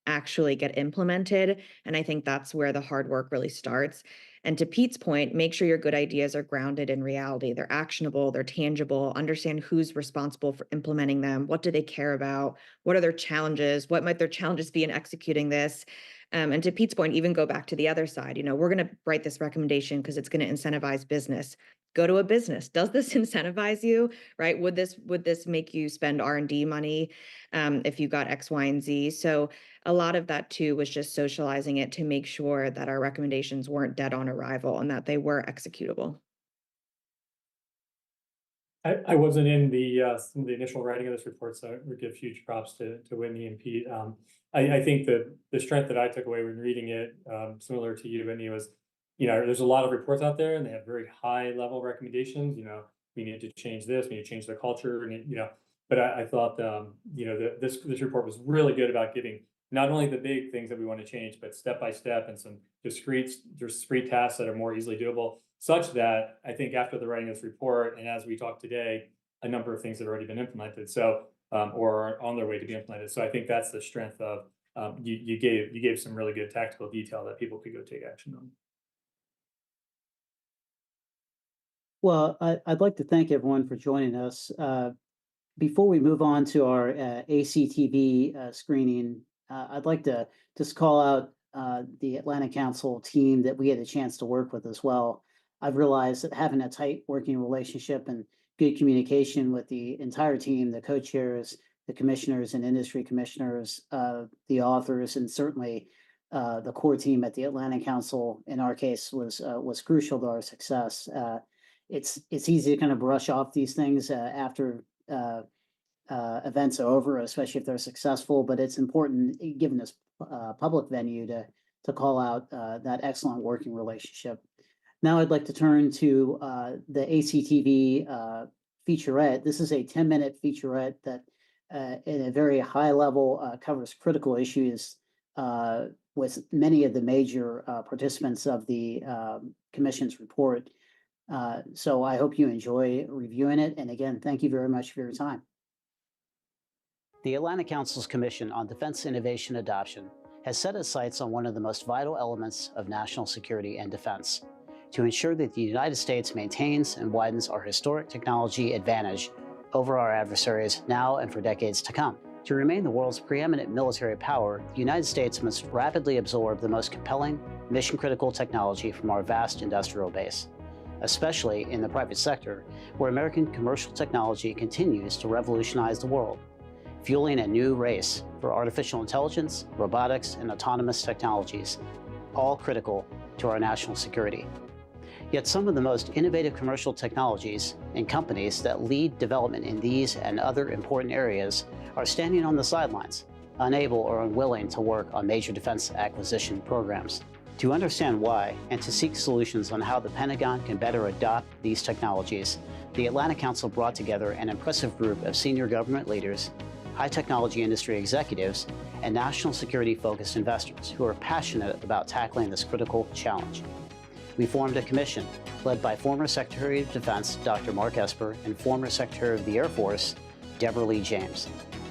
actually get implemented. And I think that's where the hard work really starts. And to Pete's point, make sure your good ideas are grounded in reality. They're actionable, they're tangible, understand who's responsible for implementing them. What do they care about? What are their challenges? What might their challenges be in executing this? And to Pete's point, even go back to the other side. We're going to write this recommendation because it's going to incentivize business. Go to a business. Does this incentivize you, right? Would this make you spend R&D money if you got X, Y, and Z? So a lot of that too was just socializing it to make sure that our recommendations weren't dead on arrival and that they were executable. I wasn't in some of the initial writing of this report, so I would give huge props to Whitney and Pete. I think that the strength that I took away when reading it, similar to you, Whitney, was, there's a lot of reports out there and they have very high level recommendations. We need to change this, we need to change the culture, and but I thought, this report was really good about giving not only the big things that we want to change, but step by step and some discrete tasks that are more easily doable, such that I think after the writing of this report, and as we talk today, a number of things have already been implemented. So, or are on their way to be implemented. So I think that's the strength of, you gave some really good tactical detail that people could go take action on. Well, I'd like to thank everyone for joining us. Before we move on to our ACTV screening, I'd like to just call out the Atlanta Council team that we had a chance to work with as well. I've realized that having a tight working relationship and good communication with the entire team, the co-chairs, the commissioners and industry commissioners, the authors, and certainly the core team at the Atlanta Council, in our case, was crucial to our success. It's easy to kind of brush off these things after events are over, especially if they're successful, but it's important, given this public venue, to call out that excellent working relationship. Now I'd like to turn to the ACTV featurette. This is a 10-minute featurette that in a very high level covers critical issues with many of the major participants of the Commission's report. So I hope you enjoy reviewing it. And again, thank you very much for your time. The Atlanta Council's Commission on Defense Innovation Adoption has set its sights on one of the most vital elements of national security and defense, to ensure that the United States maintains and widens our historic technology advantage over our adversaries now and for decades to come. To remain the world's preeminent military power, the United States must rapidly absorb the most compelling, mission-critical technology from our vast industrial base, especially in the private sector, where American commercial technology continues to revolutionize the world, fueling a new race for artificial intelligence, robotics, and autonomous technologies, all critical to our national security. Yet some of the most innovative commercial technologies and companies that lead development in these and other important areas are standing on the sidelines, unable or unwilling to work on major defense acquisition programs. To understand why and to seek solutions on how the Pentagon can better adopt these technologies, the Atlanta Council brought together an impressive group of senior government leaders, high technology industry executives, and national security-focused investors who are passionate about tackling this critical challenge. We formed a commission led by former Secretary of Defense, Dr. Mark Esper, and former Secretary of the Air Force, Deborah Lee James.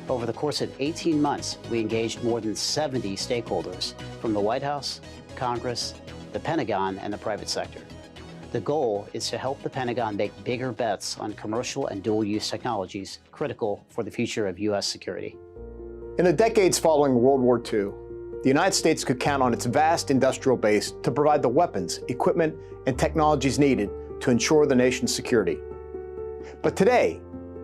Over the course of 18 months, we engaged more than 70 stakeholders from the White House, Congress, the Pentagon, and the private sector. The goal is to help the Pentagon make bigger bets on commercial and dual-use technologies critical for the future of U.S. security. In the decades following World War II, the United States could count on its vast industrial base to provide the weapons, equipment, and technologies needed to ensure the nation's security. But today,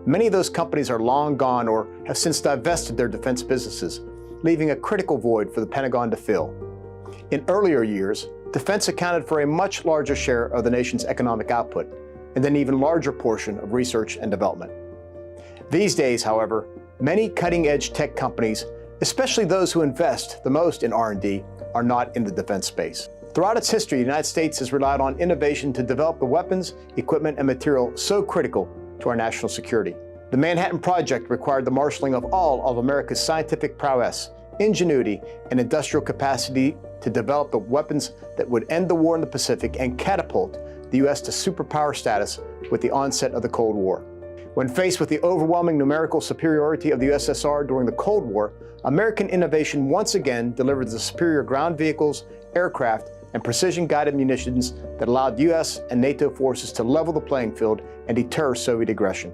many of those companies are long gone or have since divested their defense businesses, leaving a critical void for the Pentagon to fill. In earlier years, defense accounted for a much larger share of the nation's economic output and an even larger portion of research and development. These days, however, many cutting-edge tech companies, especially those who invest the most in R&D, are not in the defense space. Throughout its history, the United States has relied on innovation to develop the weapons, equipment, and material so critical to our national security. The Manhattan Project required the marshaling of all of America's scientific prowess, ingenuity, and industrial capacity to develop the weapons that would end the war in the Pacific and catapult the U.S. to superpower status with the onset of the Cold War. When faced with the overwhelming numerical superiority of the USSR during the Cold War, American innovation once again delivered the superior ground vehicles, aircraft, and precision-guided munitions that allowed U.S. and NATO forces to level the playing field and deter Soviet aggression.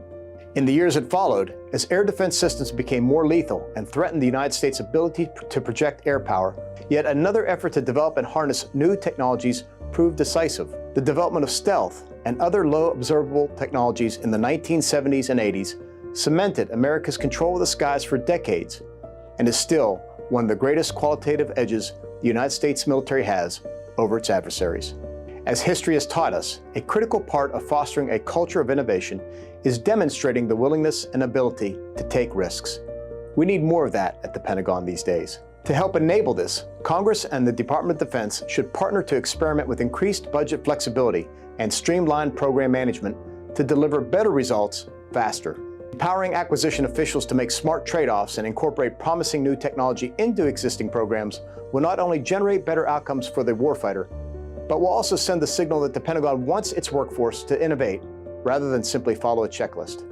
In the years that followed, as air defense systems became more lethal and threatened the United States' ability to project air power, yet another effort to develop and harness new technologies proved decisive. The development of stealth and other low observable technologies in the 1970s and 80s cemented America's control of the skies for decades and is still one of the greatest qualitative edges the United States military has over its adversaries. As history has taught us, a critical part of fostering a culture of innovation is demonstrating the willingness and ability to take risks. We need more of that at the Pentagon these days. To help enable this, Congress and the Department of Defense should partner to experiment with increased budget flexibility and streamlined program management to deliver better results faster. Empowering acquisition officials to make smart trade-offs and incorporate promising new technology into existing programs will not only generate better outcomes for the warfighter, but will also send the signal that the Pentagon wants its workforce to innovate rather than simply follow a checklist.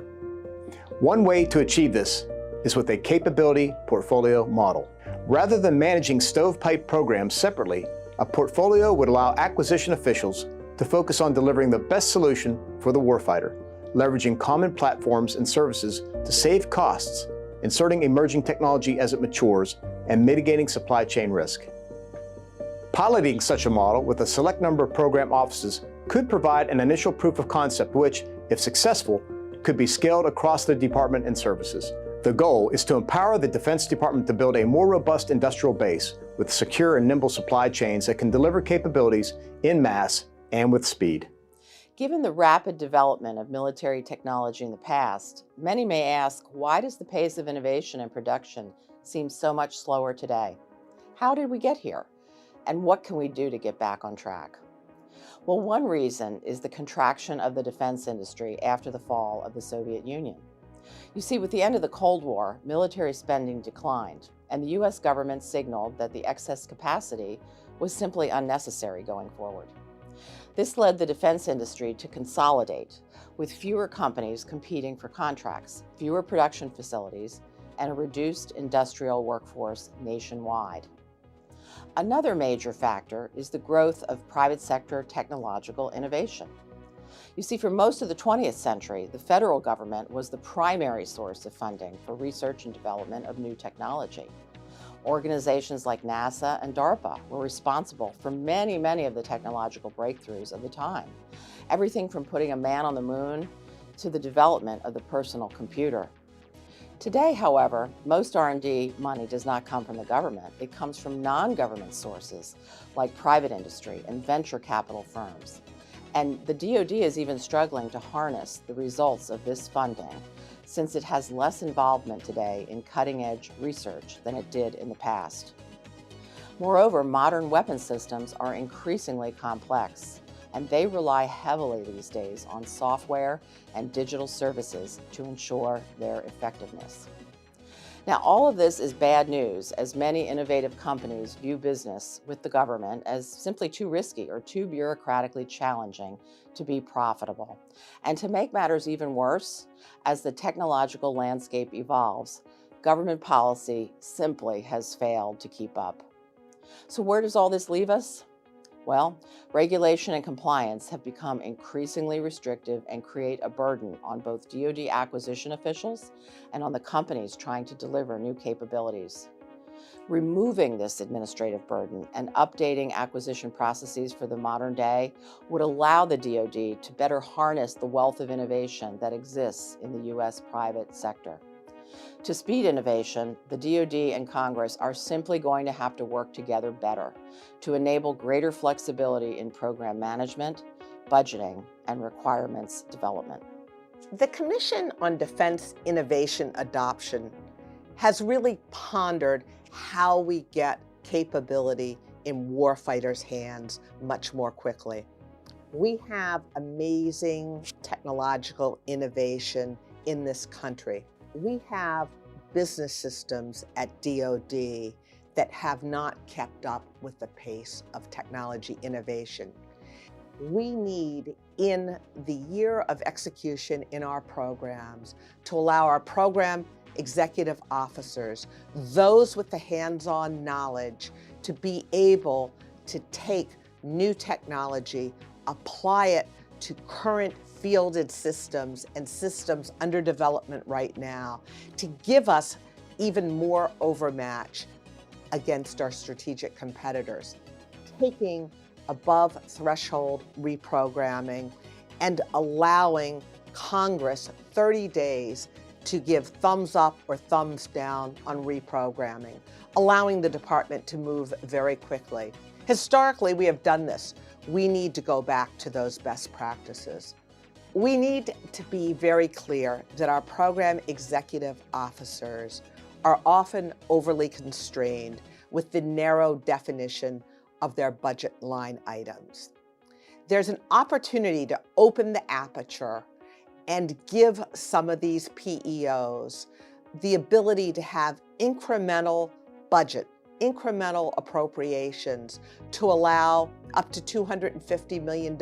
One way to achieve this is with a capability portfolio model. Rather than managing stovepipe programs separately, a portfolio would allow acquisition officials to focus on delivering the best solution for the warfighter, leveraging common platforms and services to save costs, inserting emerging technology as it matures, and mitigating supply chain risk. Piloting such a model with a select number of program offices could provide an initial proof of concept which, if successful, could be scaled across the department and services. The goal is to empower the Defense Department to build a more robust industrial base with secure and nimble supply chains that can deliver capabilities in mass and with speed. Given the rapid development of military technology in the past, many may ask, why does the pace of innovation and production seem so much slower today? How did we get here? And what can we do to get back on track? Well, one reason is the contraction of the defense industry after the fall of the Soviet Union. You see, with the end of the Cold War, military spending declined, and the U.S. government signaled that the excess capacity was simply unnecessary going forward. This led the defense industry to consolidate, with fewer companies competing for contracts, fewer production facilities, and a reduced industrial workforce nationwide. Another major factor is the growth of private sector technological innovation. You see, for most of the 20th century, the federal government was the primary source of funding for research and development of new technology. Organizations like NASA and DARPA were responsible for many of the technological breakthroughs of the time. Everything from putting a man on the moon to the development of the personal computer. Today, however, most R&D money does not come from the government. It comes from non-government sources like private industry and venture capital firms. And the DoD is even struggling to harness the results of this funding, since it has less involvement today in cutting-edge research than it did in the past. Moreover, modern weapon systems are increasingly complex, and they rely heavily these days on software and digital services to ensure their effectiveness. Now, all of this is bad news, as many innovative companies view business with the government as simply too risky or too bureaucratically challenging to be profitable. And to make matters even worse, as the technological landscape evolves, government policy simply has failed to keep up. So where does all this leave us? Well, regulation and compliance have become increasingly restrictive and create a burden on both DoD acquisition officials and on the companies trying to deliver new capabilities. Removing this administrative burden and updating acquisition processes for the modern day would allow the DoD to better harness the wealth of innovation that exists in the U.S. private sector. To speed innovation, the DoD and Congress are simply going to have to work together better to enable greater flexibility in program management, budgeting, and requirements development. The Commission on Defense Innovation Adoption has really pondered how we get capability in warfighters' hands much more quickly. We have amazing technological innovation in this country. We have business systems at DoD that have not kept up with the pace of technology innovation. We need, in the year of execution in our programs, to allow our program executive officers, those with the hands-on knowledge, to be able to take new technology, apply it to current fielded systems and systems under development right now, to give us even more overmatch against our strategic competitors. Taking above threshold reprogramming and allowing Congress 30 days to give thumbs up or thumbs down on reprogramming, allowing the department to move very quickly. Historically, we have done this. We need to go back to those best practices. We need to be very clear that our program executive officers are often overly constrained with the narrow definition of their budget line items. There's an opportunity to open the aperture and give some of these PEOs the ability to have incremental budget, incremental appropriations to allow up to $250 million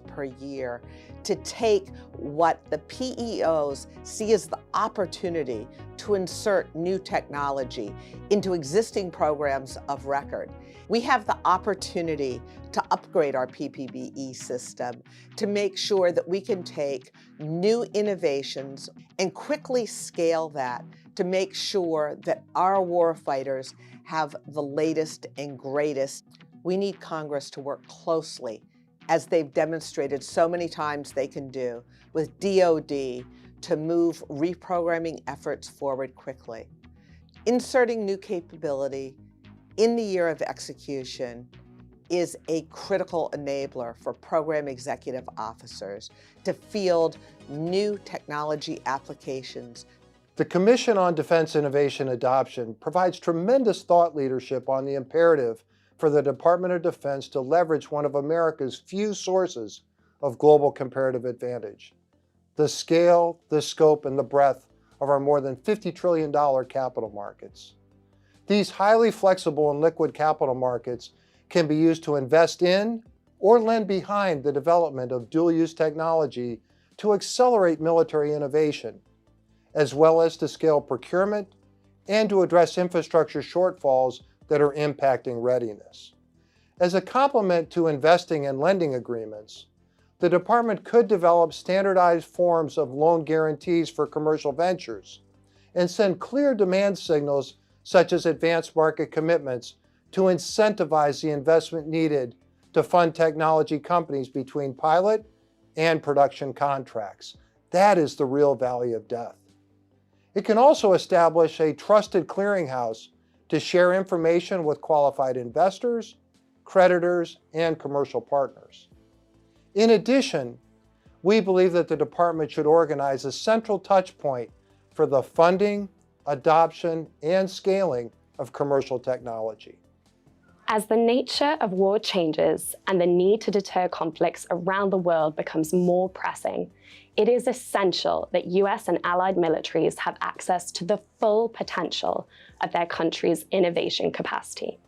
per year to take what the PEOs see as the opportunity to insert new technology into existing programs of record. We have the opportunity to upgrade our PPBE system to make sure that we can take new innovations and quickly scale that to make sure that our warfighters have the latest and greatest. We need Congress to work closely, as they've demonstrated so many times they can do, with DoD to move reprogramming efforts forward quickly. Inserting new capability in the year of execution is a critical enabler for program executive officers to field new technology applications. The Commission on Defense Innovation Adoption provides tremendous thought leadership on the imperative for the Department of Defense to leverage one of America's few sources of global comparative advantage: the scale, the scope, and the breadth of our more than $50 trillion capital markets. These highly flexible and liquid capital markets can be used to invest in or lend behind the development of dual-use technology to accelerate military innovation, as well as to scale procurement and to address infrastructure shortfalls that are impacting readiness. As a complement to investing and lending agreements, the department could develop standardized forms of loan guarantees for commercial ventures and send clear demand signals such as advanced market commitments to incentivize the investment needed to fund technology companies between pilot and production contracts. That is the real value of death. It can also establish a trusted clearinghouse to share information with qualified investors, creditors, and commercial partners. In addition, we believe that the department should organize a central touch point for the funding, adoption, and scaling of commercial technology. As the nature of war changes and the need to deter conflicts around the world becomes more pressing, it is essential that US and allied militaries have access to the full potential of their country's innovation capacity.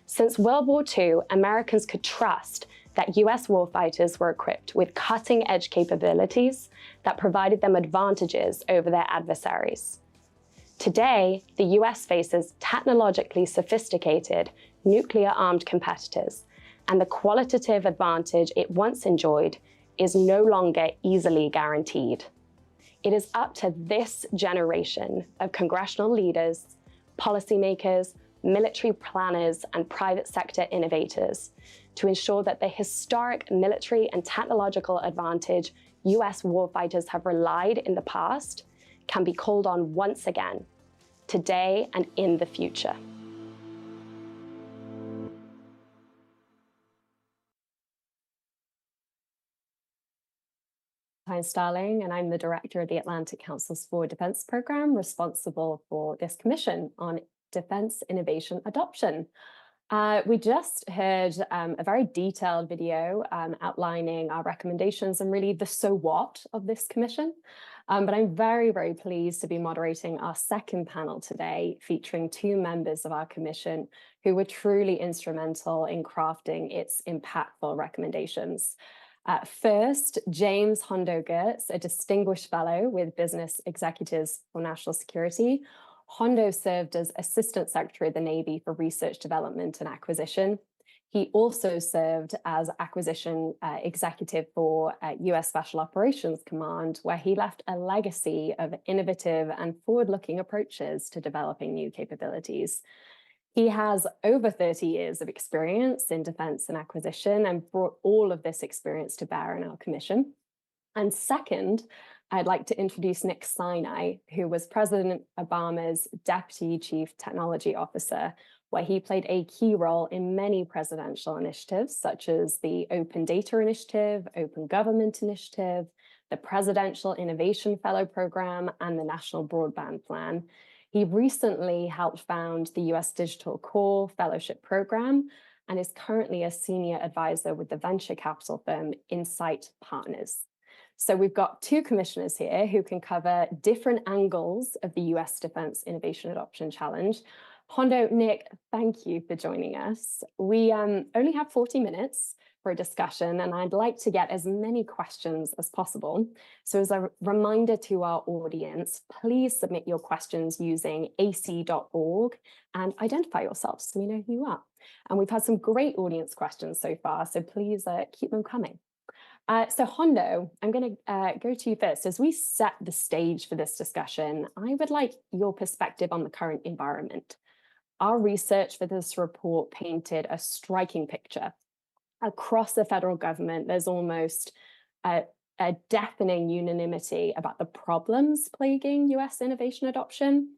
Since World War II, Americans could trust that US warfighters were equipped with cutting-edge capabilities that provided them advantages over their adversaries. Today, the US faces technologically sophisticated, nuclear-armed competitors, and the qualitative advantage it once enjoyed is no longer easily guaranteed. It is up to this generation of congressional leaders, policymakers, military planners, and private sector innovators to ensure that the historic military and technological advantage US warfighters have relied in the past can be called on once again, today and in the future. I'm Starling, and I'm the director of the Atlantic Council's Forward Defense Program, responsible for this commission on defense innovation adoption. We just heard a very detailed video outlining our recommendations and really the so what of this commission. But I'm very, very pleased to be moderating our second panel today, featuring two members of our commission who were truly instrumental in crafting its impactful recommendations. First, James Hondo Gertz, a distinguished fellow with Business Executives for National Security. Hondo served as Assistant Secretary of the Navy for Research, Development and Acquisition. He also served as Acquisition Executive for US Special Operations Command, where he left a legacy of innovative and forward-looking approaches to developing new capabilities. He has over 30 years of experience in defense and acquisition and brought all of this experience to bear in our commission. And second, I'd like to introduce Nick Sinai, who was President Obama's Deputy Chief Technology Officer, where he played a key role in many presidential initiatives, such as the Open Data Initiative, Open Government Initiative, the Presidential Innovation Fellow Program, and the National Broadband Plan. He recently helped found the US Digital Core Fellowship Program and is currently a senior advisor with the venture capital firm Insight Partners. So we've got two commissioners here who can cover different angles of the US Defense Innovation Adoption Challenge. Hondo, Nick, thank you for joining us. We only have 40 minutes for a discussion, and I'd like to get as many questions as possible. So as a reminder to our audience, please submit your questions using ac.org and identify yourself so we know who you are. And we've had some great audience questions so far, so please keep them coming. So Hondo, I'm going to go to you first. As we set the stage for this discussion, I would like your perspective on the current environment. Our research for this report painted a striking picture. Across the federal government, there's almost a deafening unanimity about the problems plaguing US innovation adoption.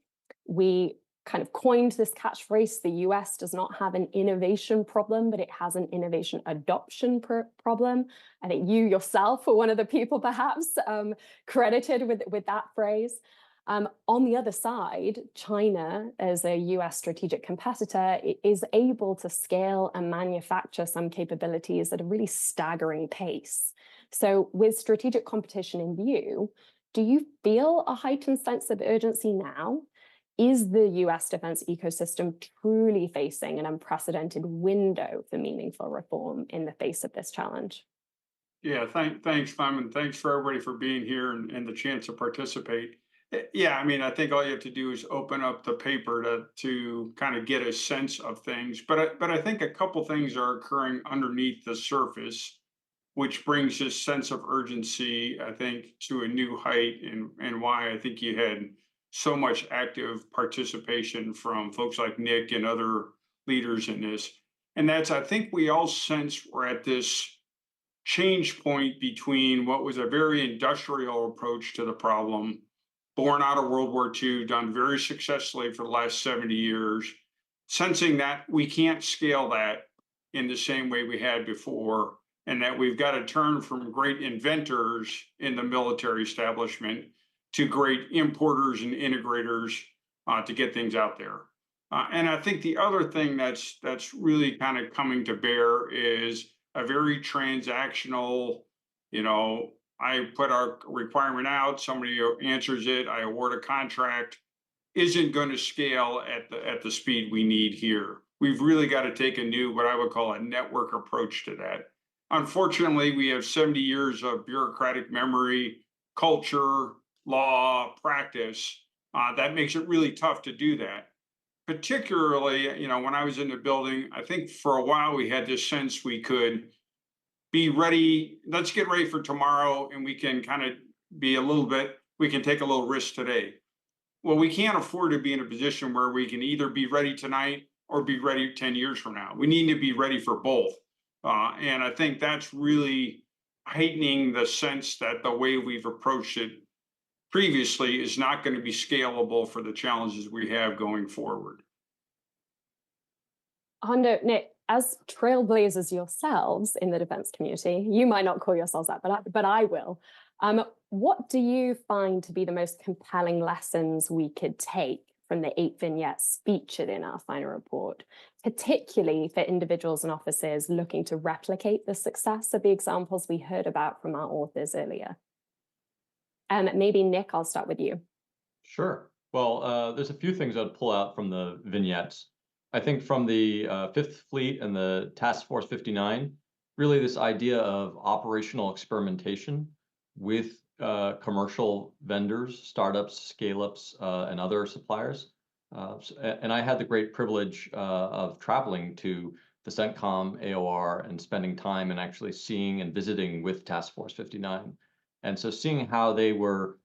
We kind of coined this catchphrase, the US does not have an innovation problem, but it has an innovation adoption problem. I think you yourself were one of the people perhaps credited with that phrase. On the other side, China, as a US strategic competitor, is able to scale and manufacture some capabilities at a really staggering pace. So with strategic competition in view, do you feel a heightened sense of urgency now? Is the US defense ecosystem truly facing an unprecedented window for meaningful reform in the face of this challenge? Yeah, thanks, Simon. Thanks for everybody for being here and the chance to participate. Yeah, I mean, I think all you have to do is open up the paper to kind of get a sense of things. But I think a couple things are occurring underneath the surface, which brings this sense of urgency, I think, to a new height, and why I think you had so much active participation from folks like Nick and other leaders in this. And that's, I think we all sense we're at this change point between what was a very industrial approach to the problem, born out of World War II, done very successfully for the last 70 years, sensing that we can't scale that in the same way we had before, and that we've got to turn from great inventors in the military establishment to great importers and integrators to get things out there. And I think the other thing that's really kind of coming to bear is a very transactional, I put our requirement out, somebody answers it, I award a contract, isn't going to scale at the speed we need here. We've really got to take a new, what I would call a network approach to that. Unfortunately, we have 70 years of bureaucratic memory, culture, law, practice, that makes it really tough to do that. Particularly, when I was in the building, I think for a while we had this sense we could be ready, let's get ready for tomorrow, and we can kind of we can take a little risk today. Well, we can't afford to be in a position where we can either be ready tonight or be ready 10 years from now. We need to be ready for both. And I think that's really heightening the sense that the way we've approached it previously is not going to be scalable for the challenges we have going forward. Hondo, Nick, as trailblazers yourselves in the defense community, you might not call yourselves that, but I will. What do you find to be the most compelling lessons we could take from the 8 vignettes featured in our final report, particularly for individuals and offices looking to replicate the success of the examples we heard about from our authors earlier. Maybe Nick, I'll start with you. Sure. Well, there's a few things I'd pull out from the vignettes. I think from the Fifth Fleet and the Task Force 59, really this idea of operational experimentation with commercial vendors, startups, scale-ups, and other suppliers. And I had the great privilege of traveling to the CENTCOM, AOR, and spending time and actually seeing and visiting with Task Force 59. And so seeing how they were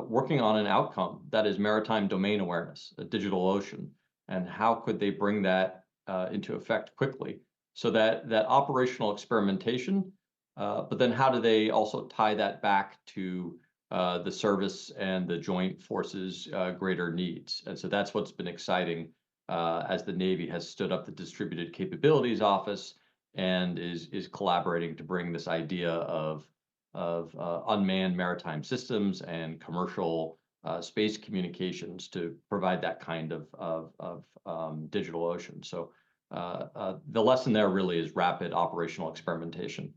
working on an outcome that is maritime domain awareness, a digital ocean, and how could they bring that into effect quickly? So that operational experimentation, but then how do they also tie that back to the service and the joint forces' greater needs? And so that's what's been exciting as the Navy has stood up the Distributed Capabilities Office and is collaborating to bring this idea of unmanned maritime systems and commercial space communications to provide that kind of digital ocean. So the lesson there really is rapid operational experimentation.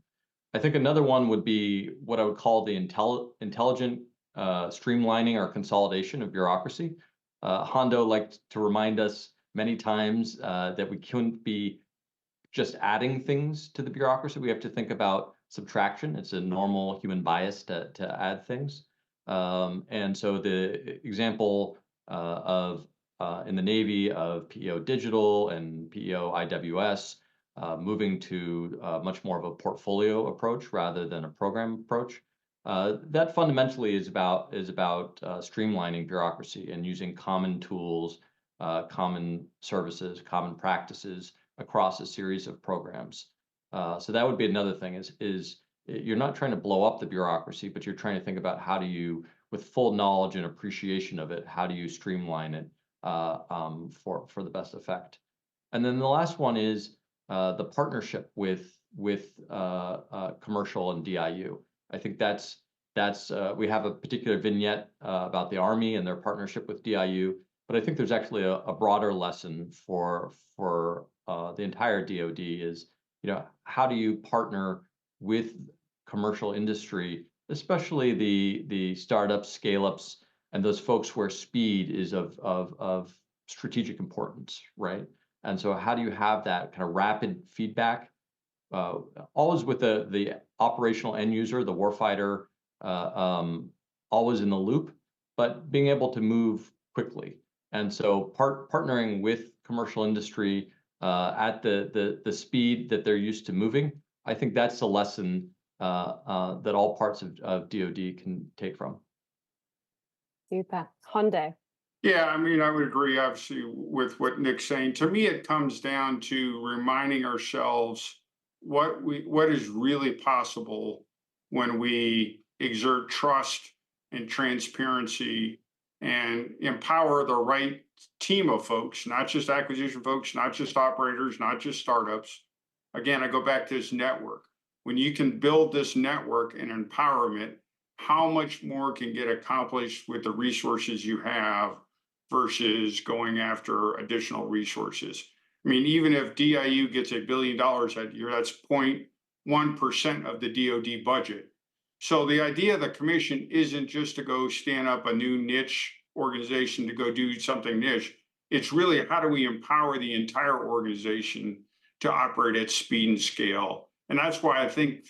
I think another one would be what I would call the intelligent streamlining or consolidation of bureaucracy. Hondo liked to remind us many times that we couldn't be just adding things to the bureaucracy. We have to think about subtraction. It's a normal human bias to add things. And so the example of in the Navy of PEO Digital and PEO IWS moving to much more of a portfolio approach rather than a program approach. That fundamentally is about streamlining bureaucracy and using common tools, common services, common practices across a series of programs. So that would be another thing is you're not trying to blow up the bureaucracy, but you're trying to think about how do you, with full knowledge and appreciation of it, how do you streamline it for the best effect? And then the last one is the partnership with commercial and DIU. I think that's we have a particular vignette about the Army and their partnership with DIU, but I think there's actually a broader lesson for the entire DoD is, how do you partner with commercial industry, especially the startups, scale-ups, and those folks where speed is of strategic importance, right? And so how do you have that kind of rapid feedback, always with the operational end user, the warfighter, always in the loop, but being able to move quickly. And so partnering with commercial industry at the speed that they're used to moving, I think that's a lesson that all parts of DoD can take from. Super. Hondo. Yeah, I mean, I would agree, obviously, with what Nick's saying. To me, it comes down to reminding ourselves what is really possible when we exert trust and transparency and empower the right team of folks, not just acquisition folks, not just operators, not just startups. Again, I go back to this network. When you can build this network and empowerment, how much more can get accomplished with the resources you have versus going after additional resources. I mean, even if DIU gets $1 billion that year, that's 0.1% of the DoD budget. So the idea of the commission isn't just to go stand up a new niche organization to go do something niche. It's really how do we empower the entire organization to operate at speed and scale. And that's why I think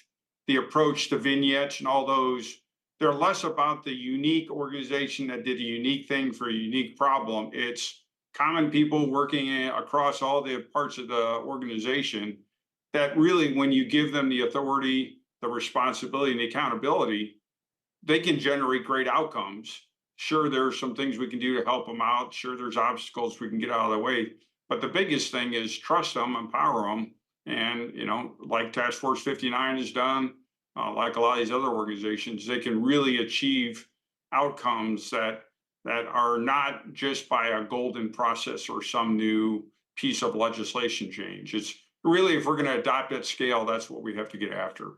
the approach to vignettes and all those, they're less about the unique organization that did a unique thing for a unique problem. It's common people working across all the parts of the organization that really, when you give them the authority, the responsibility, and the accountability, they can generate great outcomes. Sure, there's some things we can do to help them out. Sure, there's obstacles we can get out of the way. But the biggest thing is trust them, empower them. And, like Task Force 59 has done, like a lot of these other organizations, they can really achieve outcomes that are not just by a golden process or some new piece of legislation change. It's really, if we're going to adopt at scale, that's what we have to get after.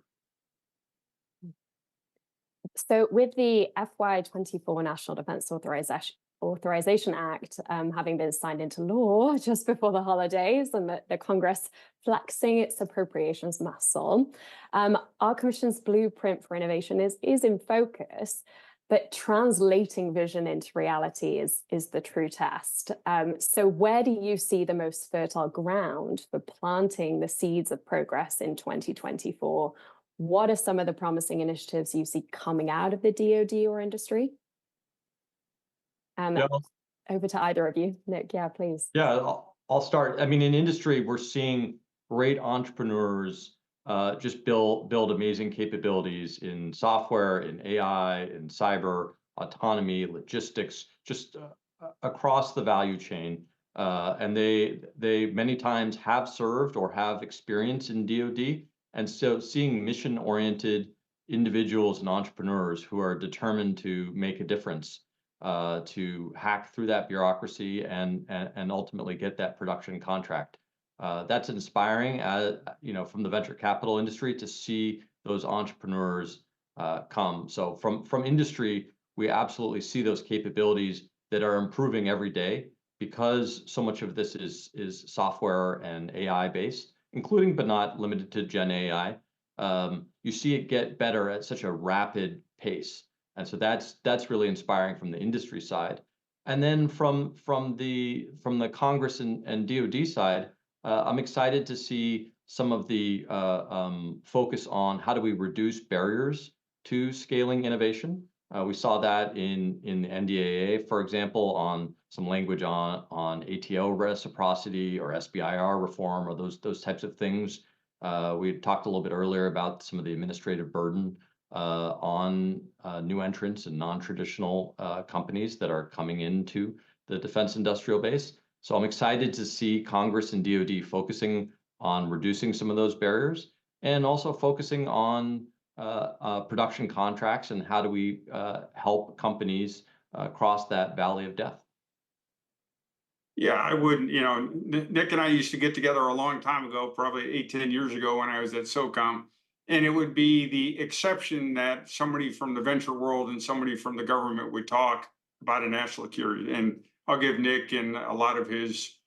So with the FY24 National Defense Authorization Act having been signed into law just before the holidays, and the Congress flexing its appropriations muscle. Our Commission's blueprint for innovation is in focus, but translating vision into reality is the true test. So where do you see the most fertile ground for planting the seeds of progress in 2024? What are some of the promising initiatives you see coming out of the DoD or industry? Yeah, Over to either of you. Nick, yeah, please. yeah, I'll start. I mean, in industry, we're seeing great entrepreneurs just build amazing capabilities in software, in AI, in cyber, autonomy, logistics, just across the value chain. And they many times have served or have experience in DoD. And so seeing mission-oriented individuals and entrepreneurs who are determined to make a difference, to hack through that bureaucracy and ultimately get that production contract. That's inspiring, from the venture capital industry to see those entrepreneurs come. So from industry, we absolutely see those capabilities that are improving every day because so much of this is software and AI based, including but not limited to Gen AI. You see it get better at such a rapid pace. And so that's really inspiring from the industry side. And then from the Congress and DoD side, I'm excited to see some of the focus on how do we reduce barriers to scaling innovation. We saw that in the NDAA, for example, on some language on ATO reciprocity or SBIR reform or those types of things. We talked a little bit earlier about some of the administrative burden on new entrants and non-traditional companies that are coming into the defense industrial base. So I'm excited to see Congress and DoD focusing on reducing some of those barriers and also focusing on production contracts and how do we help companies cross that valley of death. Yeah, I wouldn't, Nick and I used to get together a long time ago, probably 8, 10 years ago when I was at SOCOM. And it would be the exception that somebody from the venture world and somebody from the government would talk about a national security. And I'll give Nick and a lot of his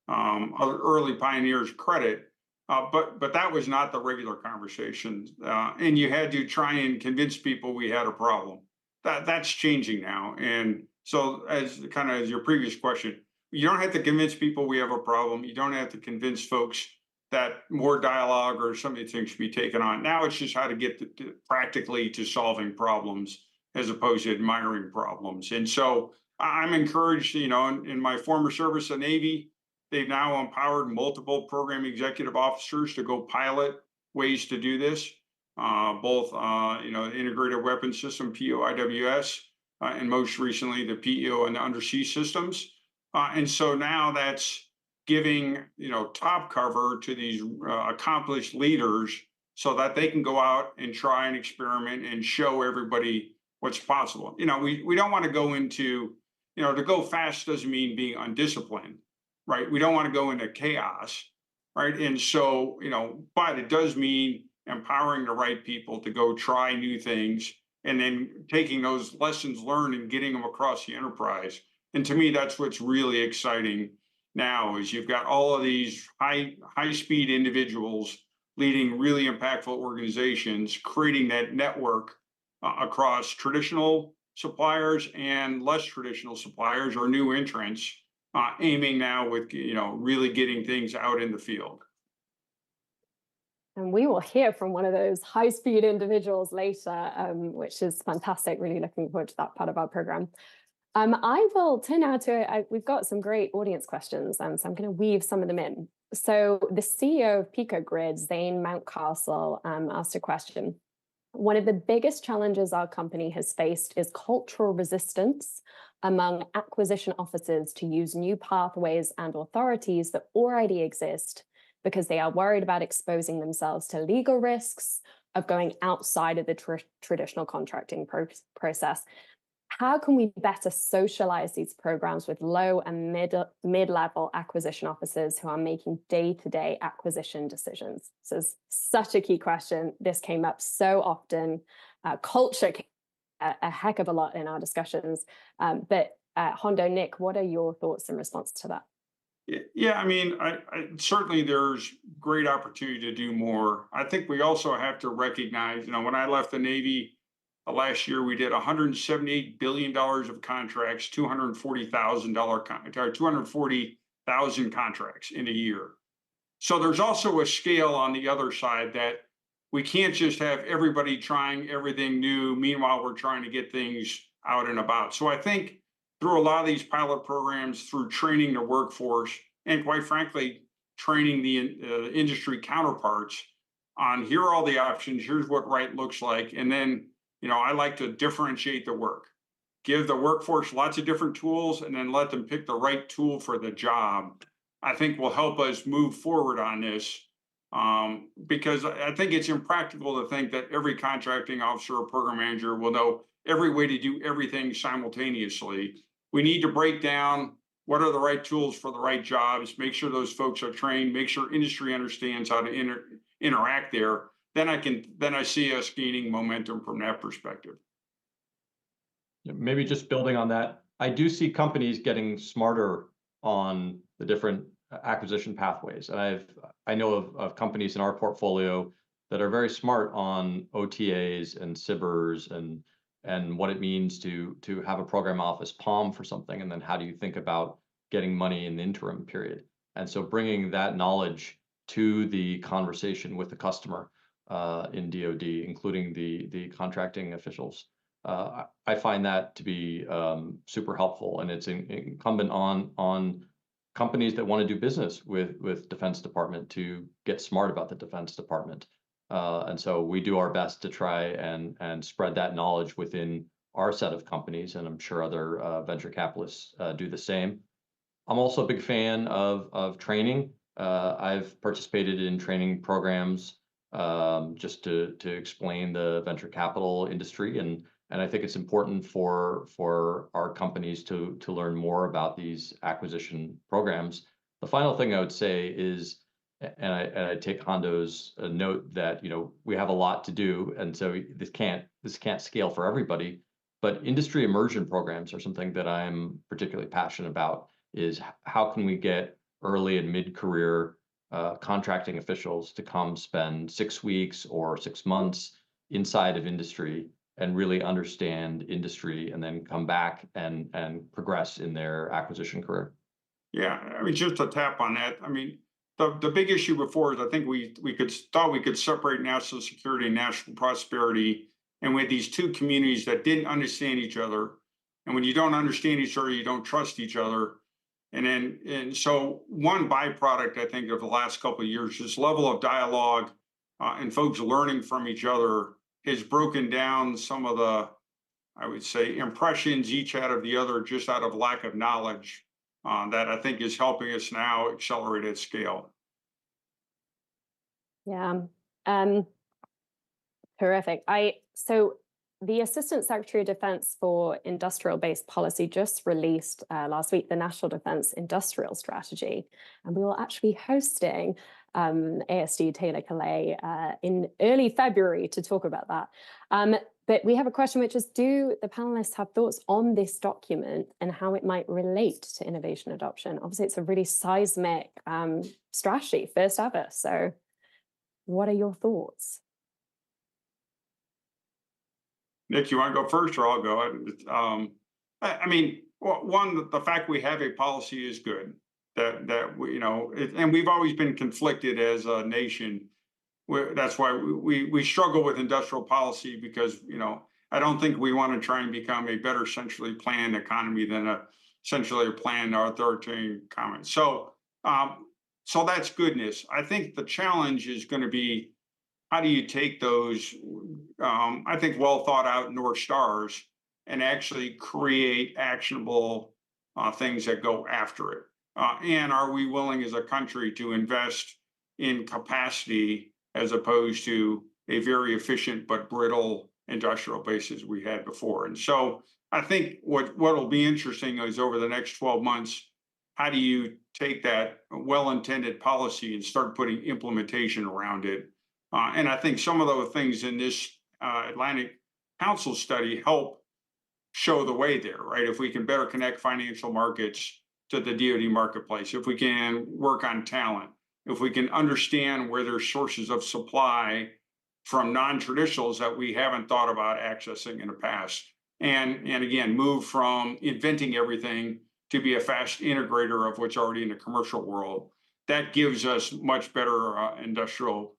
other early pioneers credit, but that was not the regular conversation. And you had to try and convince people we had a problem. That's changing now. And so as your previous question, you don't have to convince people we have a problem. You don't have to convince folks that more dialogue or some of these things should be taken on. Now it's just how to get practically to solving problems as opposed to admiring problems. And so I'm encouraged, in my former service, the Navy, they've now empowered multiple program executive officers to go pilot ways to do this, both, integrated weapons system, POIWS, and most recently the PEO and the undersea systems. And so now that's giving top cover to these accomplished leaders so that they can go out and try and experiment and show everybody what's possible. We don't want to go into, to go fast doesn't mean being undisciplined, right? We don't want to go into chaos, right? And so, but it does mean empowering the right people to go try new things and then taking those lessons learned and getting them across the enterprise. And to me, that's what's really exciting now is you've got all of these high speed individuals leading really impactful organizations, creating that network across traditional suppliers and less traditional suppliers or new entrants, aiming now with really getting things out in the field. And we will hear from one of those high-speed individuals later, which is fantastic. Really looking forward to that part of our program. I will turn now to, we've got some great audience questions, so I'm going to weave some of them in. So the CEO of PicoGrid, Zane Mountcastle, asked a question. One of the biggest challenges our company has faced is cultural resistance among acquisition officers to use new pathways and authorities that already exist because they are worried about exposing themselves to legal risks of going outside of the traditional contracting process. How can we better socialize these programs with low and mid-level acquisition officers who are making day-to-day acquisition decisions? So it's such a key question. This came up so often. Culture a heck of a lot in our discussions, but Hondo, Nick, what are your thoughts in response to that? Yeah, I mean, I certainly there's great opportunity to do more. I think we also have to recognize, when I left the Navy last year, we did $178 billion of contracts, $240,000 contracts in a year. So there's also a scale on the other side that we can't just have everybody trying everything new. Meanwhile, we're trying to get things out and about. So I think through a lot of these pilot programs, through training the workforce, and quite frankly, training the industry counterparts on here are all the options, here's what right looks like. And then, I like to differentiate the work, give the workforce lots of different tools, and then let them pick the right tool for the job. I think will help us move forward on this. Because I think it's impractical to think that every contracting officer or program manager will know every way to do everything simultaneously. We need to break down what are the right tools for the right jobs, make sure those folks are trained, make sure industry understands how to interact there. Then I see us gaining momentum from that perspective. Maybe just building on that, I do see companies getting smarter on the different acquisition pathways. And I know of companies in our portfolio that are very smart on OTAs and SIBRs and what it means to have a program office POM for something, and then how do you think about getting money in the interim period. And so bringing that knowledge to the conversation with the customer in DoD, including the contracting officials, I find that to be super helpful, and it's incumbent on companies that want to do business with Defense Department to get smart about the Defense Department. And so we do our best to try and spread that knowledge within our set of companies, and I'm sure other venture capitalists do the same. I'm also a big fan of training. I've participated in training programs just to explain the venture capital industry, and I think it's important for our companies to learn more about these acquisition programs. The final thing I would say is, and I take Hondo's note that we have a lot to do, and so this can't scale for everybody. But industry immersion programs are something that I'm particularly passionate about. Is how can we get early and mid-career contracting officials to come spend 6 weeks or 6 months inside of industry and really understand industry, and then come back and progress in their acquisition career. Yeah, I mean, just to tap on that, I mean, the big issue before is I think we thought we could separate national security and national prosperity, and we had these two communities that didn't understand each other. And when you don't understand each other, you don't trust each other. And so one byproduct, I think, of the last couple of years, this level of dialogue and folks learning from each other has broken down some of the, I would say, impressions each had of the other just out of lack of knowledge that I think is helping us now accelerate at scale. Yeah, terrific. So the Assistant Secretary of Defense for Industrial-Based Policy just released last week the National Defense Industrial Strategy, and we will actually be hosting ASD Taylor Calais in early February to talk about that. But we have a question, which is, do the panelists have thoughts on this document and how it might relate to innovation adoption? Obviously, it's a really seismic strategy, first ever. So what are your thoughts? Nick, you want to go first, or I'll go? I mean, one, the fact we have a policy is good. That we, and we've always been conflicted as a nation. That's why we struggle with industrial policy, because I don't think we want to try and become a better centrally planned economy than a centrally planned authoritarian economy. So that's goodness. I think the challenge is going to be, how do you take those, I think, well thought out North Stars and actually create actionable things that go after it? And are we willing as a country to invest in capacity as opposed to a very efficient but brittle industrial base as we had before? And so I think what will be interesting is, over the next 12 months, how do you take that well-intended policy and start putting implementation around it? And I think some of those things in this Atlantic Council study help show the way there, right? If we can better connect financial markets to the DoD marketplace, if we can work on talent, if we can understand where there's sources of supply from non-traditionals that we haven't thought about accessing in the past. And again, move from inventing everything to be a fast integrator of what's already in the commercial world. That gives us much better industrial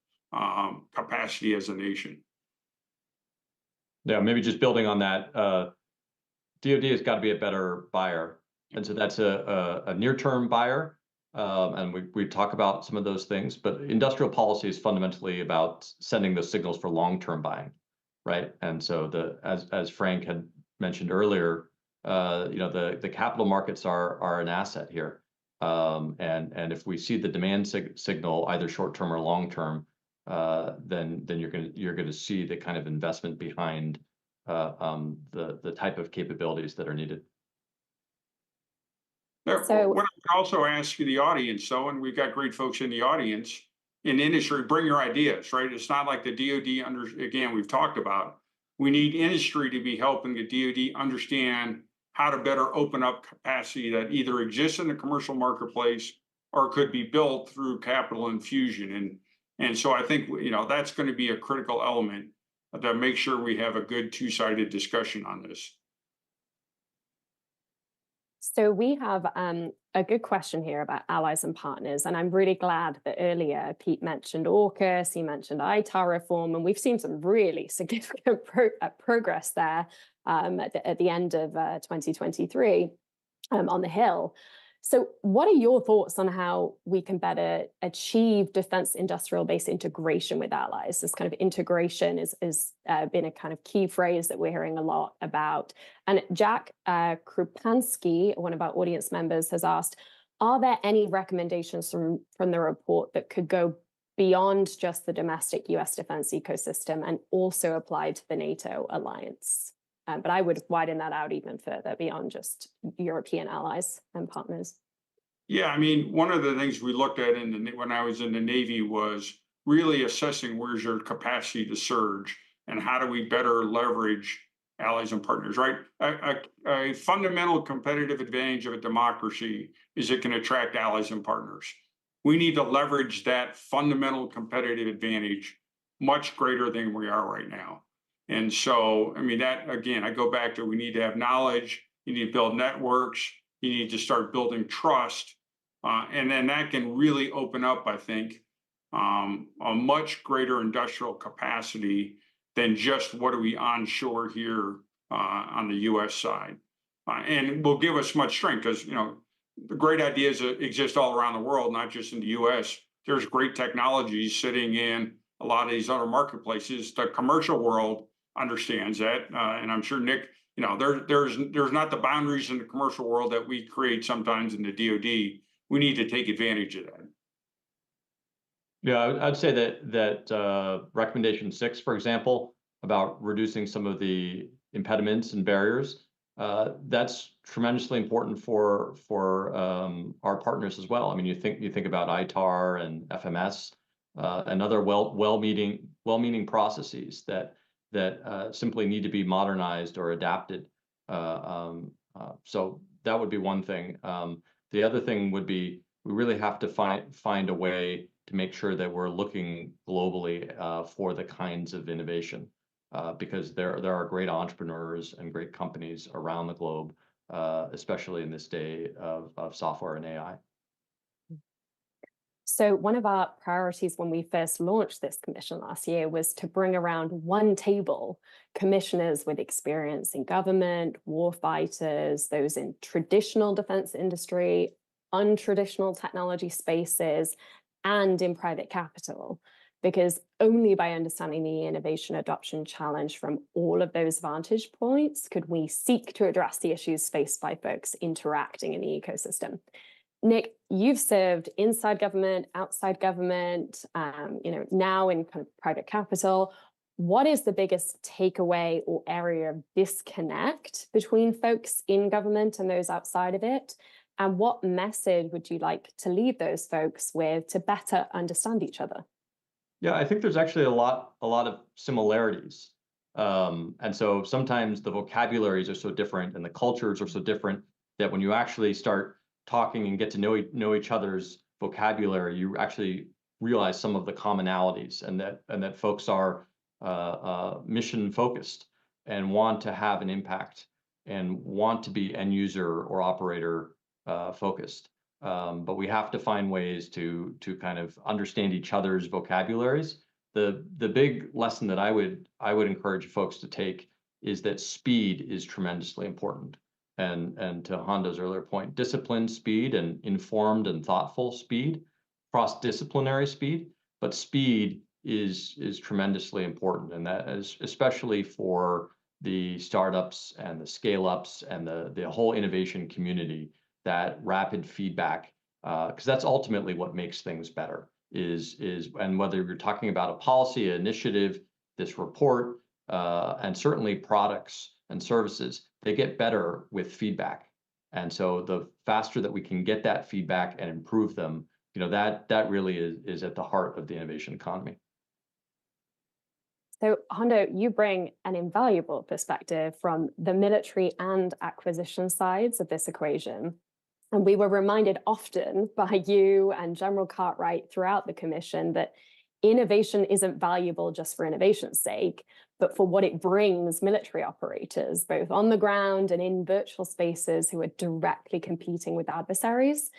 capacity as a nation. Yeah, maybe just building on that, DoD has got to be a better buyer. And so that's a near-term buyer. And we talk about some of those things, but industrial policy is fundamentally about sending those signals for long-term buying, right? And so as Frank had mentioned earlier, the capital markets are an asset here. And if we see the demand signal, either short-term or long-term, then you're gonna see the kind of investment behind the type of capabilities that are needed. So- What I would also ask you, the audience, though, and we've got great folks in the audience, in industry, bring your ideas, right? It's not like the DoD again, we've talked about. We need industry to be helping the DoD understand how to better open up capacity that either exists in the commercial marketplace or could be built through capital infusion. And so I think, that's going to be a critical element to make sure we have a good two-sided discussion on this. So we have a good question here about allies and partners, and I'm really glad that earlier Pete mentioned AUKUS, he mentioned ITAR reform, and we've seen some really significant progress there at the end of 2023 on the Hill. So what are your thoughts on how we can better achieve defense industrial base integration with allies? This kind of integration is been a kind of key phrase that we're hearing a lot about. And Jack Krupansky, one of our audience members, has asked, are there any recommendations from the report that could go beyond just the domestic US defense ecosystem and also apply to the NATO alliance? But I would widen that out even further beyond just European allies and partners. Yeah, I mean, one of the things we looked at when I was in the Navy was really assessing where's your capacity to surge and how do we better leverage allies and partners, right? A fundamental competitive advantage of a democracy is it can attract allies and partners. We need to leverage that fundamental competitive advantage much greater than we are right now. And so, I mean, that again, I go back to we need to have knowledge, you need to build networks, you need to start building trust. And then that can really open up, I think, a much greater industrial capacity than just what do we onshore here on the US side. And will give us much strength because, the great ideas exist all around the world, not just in the US. There's great technologies sitting in a lot of these other marketplaces. The commercial world understands that, and I'm sure Nick, there's not the boundaries in the commercial world that we create sometimes in the DoD. We need to take advantage of that. Yeah, I'd say that recommendation 6, for example, about reducing some of the impediments and barriers, that's tremendously important for our partners as well. I mean, you think about ITAR and FMS and other well-meaning processes that simply need to be modernized or adapted. So that would be one thing. The other thing would be we really have to find a way to make sure that we're looking globally for the kinds of innovation because there are great entrepreneurs and great companies around the globe, especially in this day of software and AI. So one of our priorities when we first launched this commission last year was to bring around one table commissioners with experience in government, war fighters, those in traditional defense industry, untraditional technology spaces, and in private capital. Because only by understanding the innovation adoption challenge from all of those vantage points could we seek to address the issues faced by folks interacting in the ecosystem. Nick, you've served inside government, outside government, now in kind of private capital. What is the biggest takeaway or area of disconnect between folks in government and those outside of it? And what message would you like to leave those folks with to better understand each other? Yeah, I think there's actually a lot of similarities. And so sometimes the vocabularies are so different and the cultures are so different that when you actually start talking and get to know each other's vocabulary, you actually realize some of the commonalities, and that folks are mission focused and want to have an impact and want to be end user or operator focused. But we have to find ways to kind of understand each other's vocabularies. The big lesson that I would encourage folks to take is that speed is tremendously important. And to Hondo's earlier point, disciplined speed and informed and thoughtful speed, cross-disciplinary speed, but speed is tremendously important, and that is especially for the startups and the scale-ups and the whole innovation community. That rapid feedback, because that's ultimately what makes things better. And whether you're talking about a policy, an initiative, this report, and certainly products and services, they get better with feedback. And so the faster that we can get that feedback and improve them, that really is at the heart of the innovation economy. So, Hondo, you bring an invaluable perspective from the military and acquisition sides of this equation. And we were reminded often by you and General Cartwright throughout the commission that innovation isn't valuable just for innovation's sake, but for what it brings military operators, both on the ground and in virtual spaces, who are directly competing with adversaries.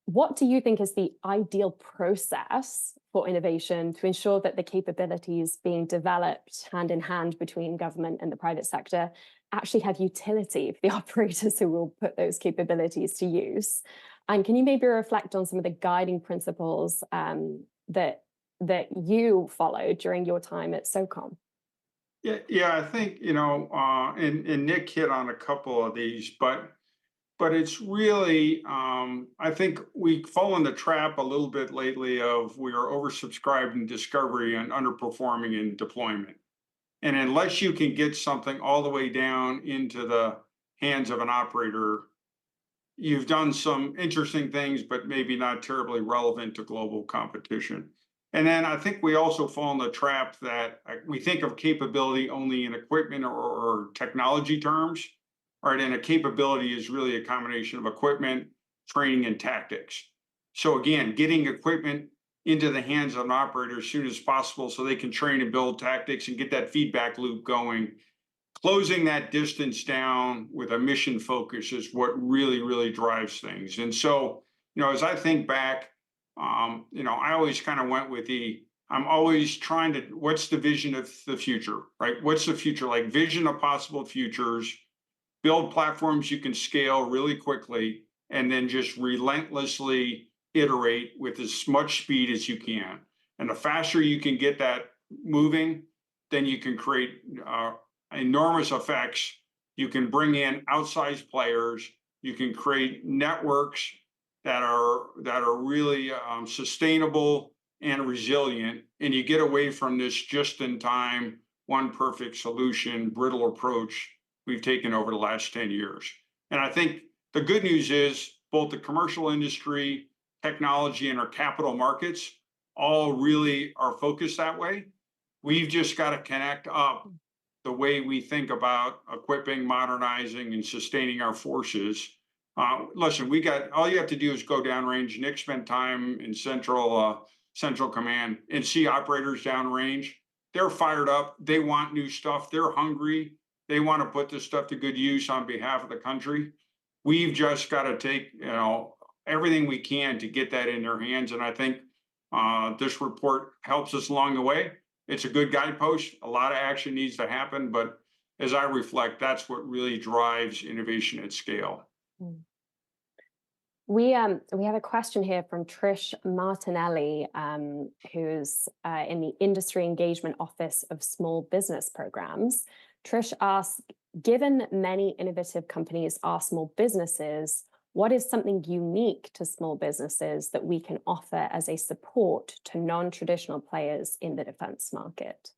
What do you think is the ideal process for innovation to ensure that the capabilities being developed hand in hand between government and the private sector actually have utility for the operators who will put those capabilities to use? And can you maybe reflect on some of the guiding principles that you followed during your time at SOCOM? Yeah, I think, and Nick hit on a couple of these, but it's really, I think we fall in the trap a little bit lately of we are oversubscribed in discovery and underperforming in deployment. And unless you can get something all the way down into the hands of an operator, you've done some interesting things, but maybe not terribly relevant to global competition. And then I think we also fall in the trap that we think of capability only in equipment or technology terms, right? And a capability is really a combination of equipment, training, and tactics. So again, getting equipment into the hands of an operator as soon as possible so they can train and build tactics and get that feedback loop going. Closing that distance down with a mission focus is what really, really drives things. And so, as I think back, I always kind of went with I'm always trying to, what's the vision of the future, right? What's the future? Like vision of possible futures, build platforms you can scale really quickly, and then just relentlessly iterate with as much speed as you can. And the faster you can get that moving, then you can create enormous effects. You can bring in outsized players. You can create networks that are really sustainable and resilient, and you get away from this just-in-time, one perfect solution, brittle approach we've taken over the last 10 years. And I think the good news is both the commercial industry, technology, and our capital markets all really are focused that way. We've just got to connect up the way we think about equipping, modernizing, and sustaining our forces. Listen, all you have to do is go downrange. Nick spent time in Central Command and see operators downrange. They're fired up. They want new stuff. They're hungry. They want to put this stuff to good use on behalf of the country. We've just got to take, everything we can to get that in their hands. And I think this report helps us along the way. It's a good guidepost. A lot of action needs to happen, but as I reflect, that's what really drives innovation at scale. We have a question here from Trish Martinelli, who's in the Industry Engagement Office of Small Business Programs. Trish asks, given that many innovative companies are small businesses, what is something unique to small businesses that we can offer as a support to non-traditional players in the defense market?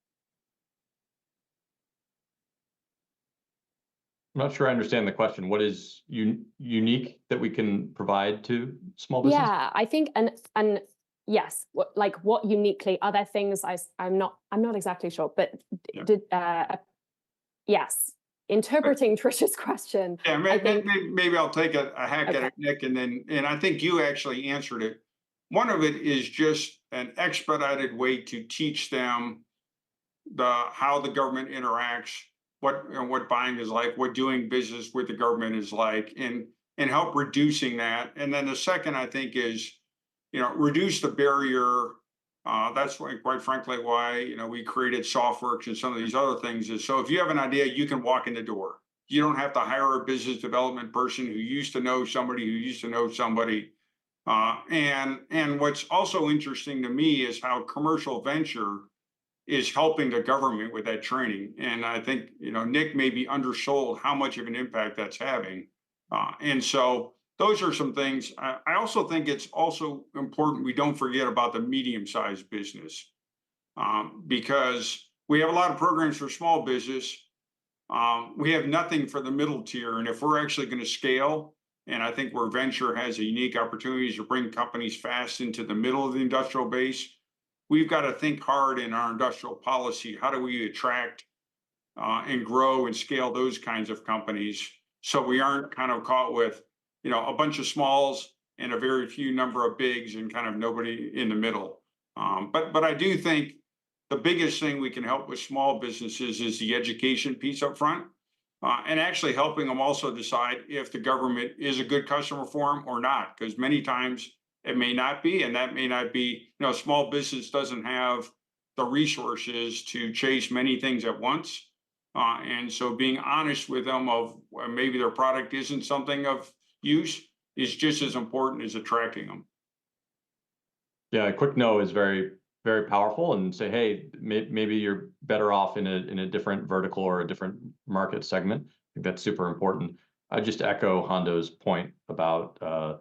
I'm not sure I understand the question. What is unique that we can provide to small business? Yeah, I think, and yes, what uniquely, are there things I'm not exactly sure, but Yeah. Yes, interpreting Trish's question. Yeah, I think maybe I'll take a hack at Okay. it, Nick, and I think you actually answered it. One of it is just an expedited way to teach them how the government interacts, what buying is like, what doing business with the government is like, and help reducing that. And then the second, I think, is reduce the barrier. That's why, quite frankly, why we created SoftWorks and some of these other things. Is so if you have an idea, you can walk in the door. You don't have to hire a business development person who used to know somebody who used to know somebody. And what's also interesting to me is how commercial venture is helping the government with that training. And I think, Nick may be undersold how much of an impact that's having. And so those are some things. I also think it's also important we don't forget about the medium-sized business, because we have a lot of programs for small business. We have nothing for the middle tier. And if we're actually going to scale, and I think where venture has a unique opportunity to bring companies fast into the middle of the industrial base, we've got to think hard in our industrial policy. How do we attract and grow and scale those kinds of companies so we aren't kind of caught with, a bunch of smalls and a very few number of bigs and kind of nobody in the middle. But I do think the biggest thing we can help with small businesses is the education piece up front, and actually helping them also decide if the government is a good customer for them or not, because many times it may not be, and that may not be, small business doesn't have the resources to chase many things at once. And so being honest with them of maybe their product isn't something of use is just as important as attracting them. Yeah, a quick no is very, very powerful, and say, hey, maybe you're better off in a different vertical or a different market segment. I think that's super important. I just echo Hondo's point about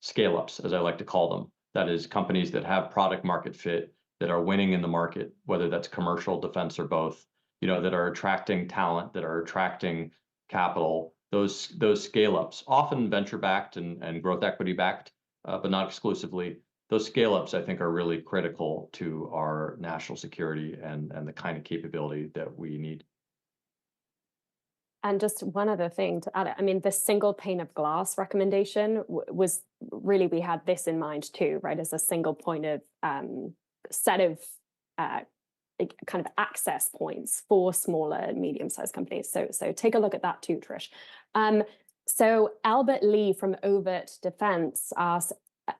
scale-ups, as I like to call them. That is, companies that have product market fit, that are winning in the market, whether that's commercial, defense, or both, that are attracting talent, that are attracting capital. Those scale-ups, often venture-backed and growth equity-backed, but not exclusively. Those scale-ups, I think, are really critical to our national security and the kind of capability that we need. And just one other thing to add, I mean, the single pane of glass recommendation was really, we had this in mind too, right? As a single point of set of kind of access points for smaller and medium-sized companies. So take a look at that too, Trish. So Albert Lee from Overt Defense asks,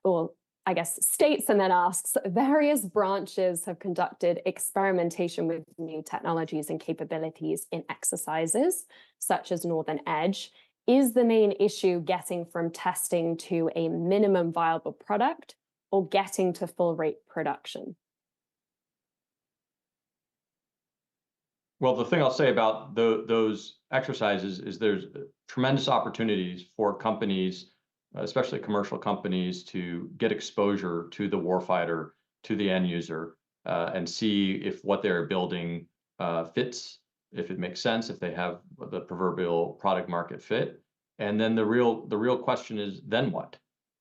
or I guess states and then asks, various branches have conducted experimentation with new technologies and capabilities in exercises, such as Northern Edge. Is the main issue getting from testing to a minimum viable product or getting to full rate production? Well, the thing I'll say about those exercises is there's tremendous opportunities for companies, especially commercial companies, to get exposure to the warfighter, to the end user, and see if what they're building fits, if it makes sense, if they have the proverbial product market fit. And then the real question is, then what?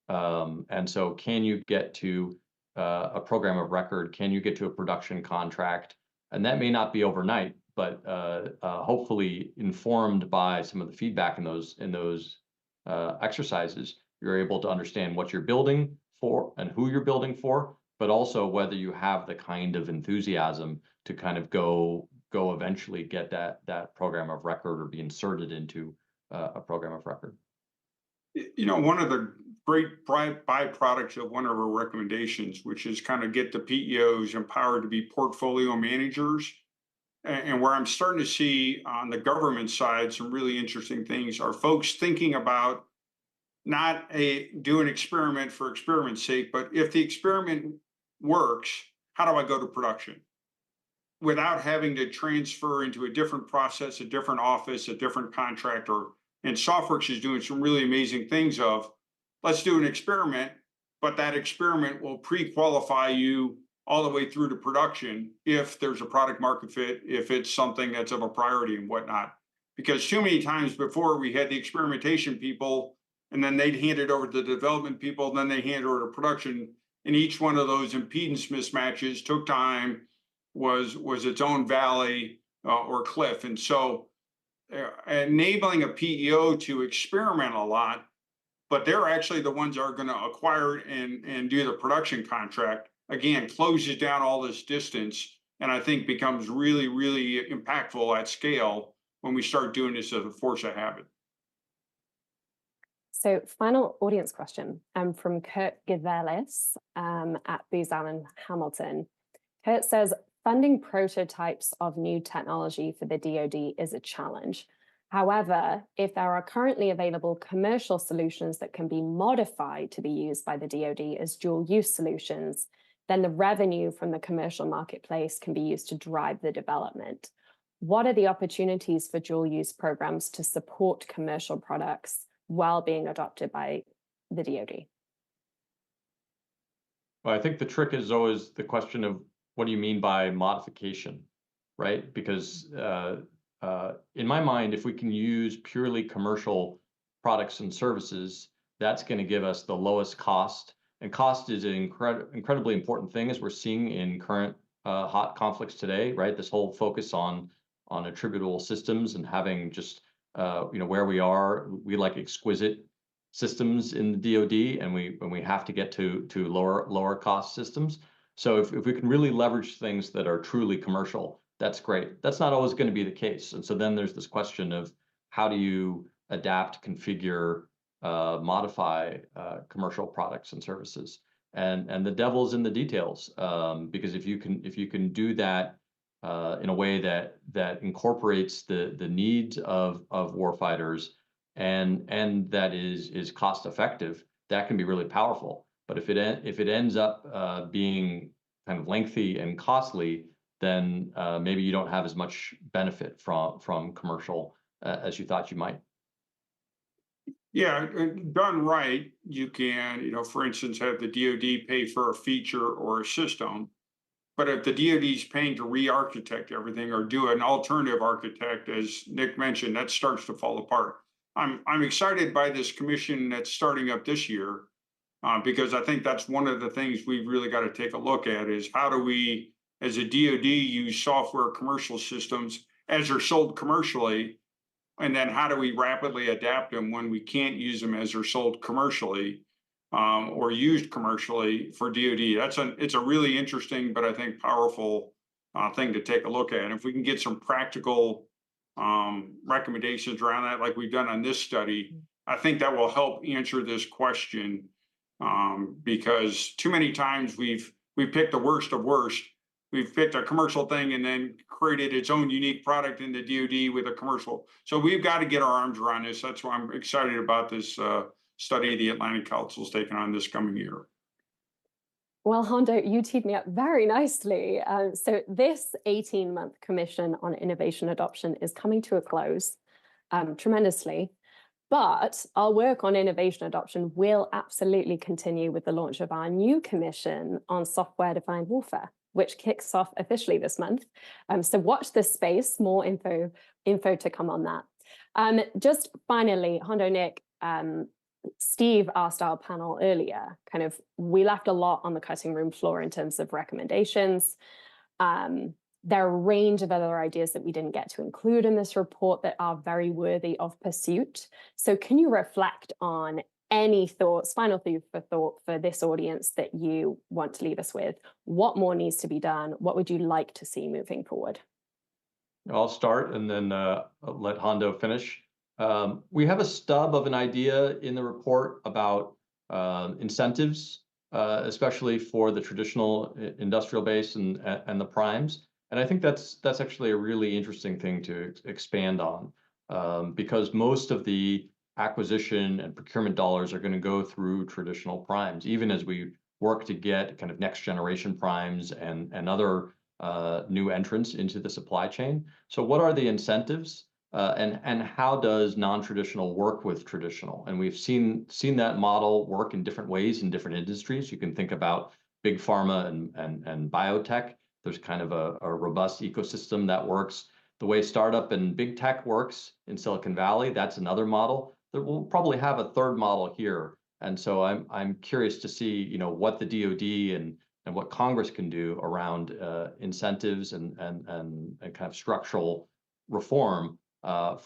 And so can you get to a program of record? Can you get to a production contract? And that may not be overnight, but hopefully informed by some of the feedback in those exercises, you're able to understand what you're building for and who you're building for, but also whether you have the kind of enthusiasm to kind of go eventually get that program of record or be inserted into a program of record. One of the great byproducts of one of our recommendations, which is kind of get the PEOs empowered to be portfolio managers. And where I'm starting to see on the government side some really interesting things are folks thinking about not do an experiment for experiment's sake, but if the experiment works, how do I go to production? Without having to transfer into a different process, a different office, a different contractor. And SoftWorks is doing some really amazing things of, let's do an experiment, but that experiment will pre-qualify you all the way through to production if there's a product market fit, if it's something that's of a priority and whatnot. Because too many times before we had the experimentation people, and then they'd hand it over to the development people, and then they hand it over to production. And each one of those impedance mismatches took time, was its own valley or cliff. And so enabling a PEO to experiment a lot, but they're actually the ones that are going to acquire it and do the production contract. Again, closes down all this distance, and I think becomes really, really impactful at scale when we start doing this as a force of habit. So final audience question from Kurt Givelis at Booz Allen Hamilton. Kurt says, funding prototypes of new technology for the DoD is a challenge. However, if there are currently available commercial solutions that can be modified to be used by the DoD as dual-use solutions, then the revenue from the commercial marketplace can be used to drive the development. What are the opportunities for dual-use programs to support commercial products while being adopted by the DoD? Well, I think the trick is always the question of what do you mean by modification, right? Because in my mind, if we can use purely commercial products and services, that's going to give us the lowest cost. And cost is an incredibly important thing, as we're seeing in current hot conflicts today, right? This whole focus on attributable systems and having just where we are, we like exquisite systems in the DoD, and we have to get to lower cost systems. So if we can really leverage things that are truly commercial, that's great. That's not always going to be the case. And so then there's this question of how do you adapt, configure, modify commercial products and services, and the devil's in the details, because if you can do that in a way that incorporates the needs of warfighters and that is cost effective, that can be really powerful. But if it ends up being kind of lengthy and costly, then maybe you don't have as much benefit from commercial as you thought you might. Yeah, done right, you can, for instance, have the DoD pay for a feature or a system. But if the DoD is paying to re-architect everything or do an alternative architect, as Nick mentioned, that starts to fall apart. I'm excited by this commission that's starting up this year, because I think that's one of the things we've really got to take a look at is how do we, as a DoD, use software commercial systems as they're sold commercially, and then how do we rapidly adapt them when we can't use them as they're sold commercially or used commercially for DoD. It's a really interesting, but I think powerful thing to take a look at. And if we can get some practical recommendations around that, like we've done on this study, I think that will help answer this question, because too many times we've picked the worst of worst. We've picked a commercial thing and then created its own unique product in the DoD with a commercial. So we've got to get our arms around this. That's why I'm excited about this study the Atlantic Council's taking on this coming year. Well, Hondo, you teed me up very nicely. So this 18-month commission on innovation adoption is coming to a close tremendously. But our work on innovation adoption will absolutely continue with the launch of our new commission on software-defined warfare, which kicks off officially this month. So watch this space, more info to come on that. Just finally, Hondo, Nick, Steve asked our panel earlier, we left a lot on the cutting room floor in terms of recommendations. There are a range of other ideas that we didn't get to include in this report that are very worthy of pursuit. So can you reflect on any thoughts, final food for thought for this audience that you want to leave us with? What more needs to be done? What would you like to see moving forward? I'll start and then let Hondo finish. We have a stub of an idea in the report about incentives, especially for the traditional industrial base and the primes. And I think that's actually a really interesting thing to expand on, because most of the acquisition and procurement dollars are going to go through traditional primes, even as we work to get kind of next generation primes and other new entrants into the supply chain. So what are the incentives, and how does non-traditional work with traditional? And we've seen that model work in different ways in different industries. You can think about big pharma and biotech. There's kind of a robust ecosystem that works. The way startup and big tech works in Silicon Valley, that's another model. We'll probably have a third model here. And so I'm curious to see, what the DoD and what Congress can do around incentives and kind of structural reform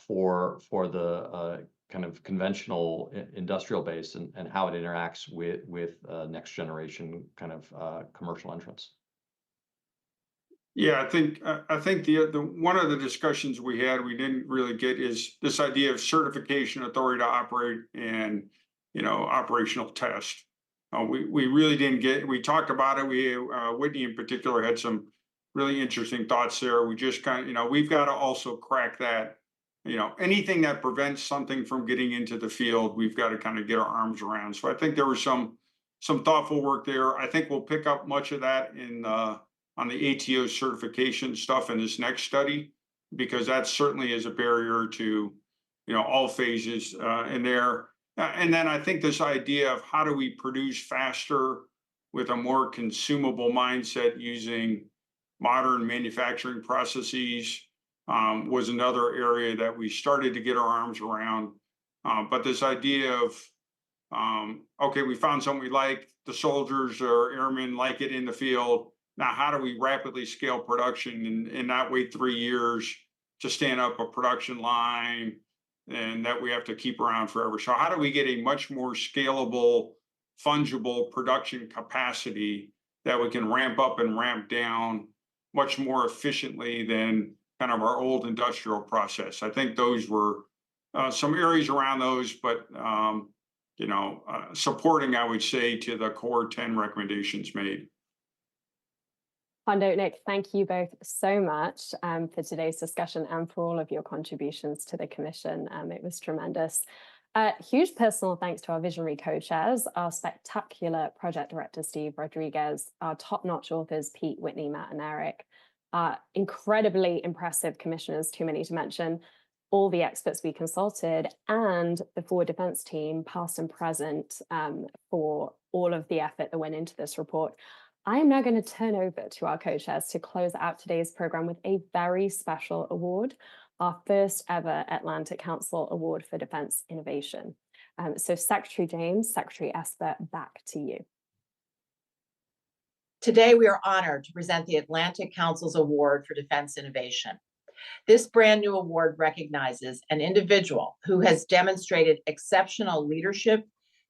for the kind of conventional industrial base and how it interacts with next generation kind of commercial entrants. Yeah, I think the one of the discussions we had we didn't really get is this idea of certification authority to operate and operational test. We really didn't get. We talked about it. Whitney in particular had some really interesting thoughts there. We just kind of we've got to also crack that. Anything that prevents something from getting into the field, we've got to kind of get our arms around. So I think there was some thoughtful work there. I think we'll pick up much of that in on the ATO certification stuff in this next study, because that certainly is a barrier to, all phases in there. And then I think this idea of how do we produce faster with a more consumable mindset using modern manufacturing processes was another area that we started to get our arms around. But this idea of, okay, we found something we like, the soldiers or airmen like it in the field. Now, how do we rapidly scale production and not wait 3 years to stand up a production line and that we have to keep around forever? So how do we get a much more scalable, fungible production capacity that we can ramp up and ramp down much more efficiently than kind of our old industrial process? I think those were some areas around those, but supporting, I would say, to the core 10 recommendations made. Hondo, Nick, thank you both so much for today's discussion and for all of your contributions to the Commission. It was tremendous. Huge personal thanks to our visionary co-chairs, our spectacular project director, Steve Rodriguez, our top-notch authors, Pete, Whitney, Matt, and Eric, incredibly impressive commissioners, too many to mention, all the experts we consulted, and the Forward Defense team, past and present, for all of the effort that went into this report. I am now going to turn over to our co-chairs to close out today's program with a very special award, our first ever Atlantic Council Award for Defense Innovation. So Secretary James, Secretary Esper, back to you. Today, we are honored to present the Atlantic Council's Award for Defense Innovation. This brand new award recognizes an individual who has demonstrated exceptional leadership,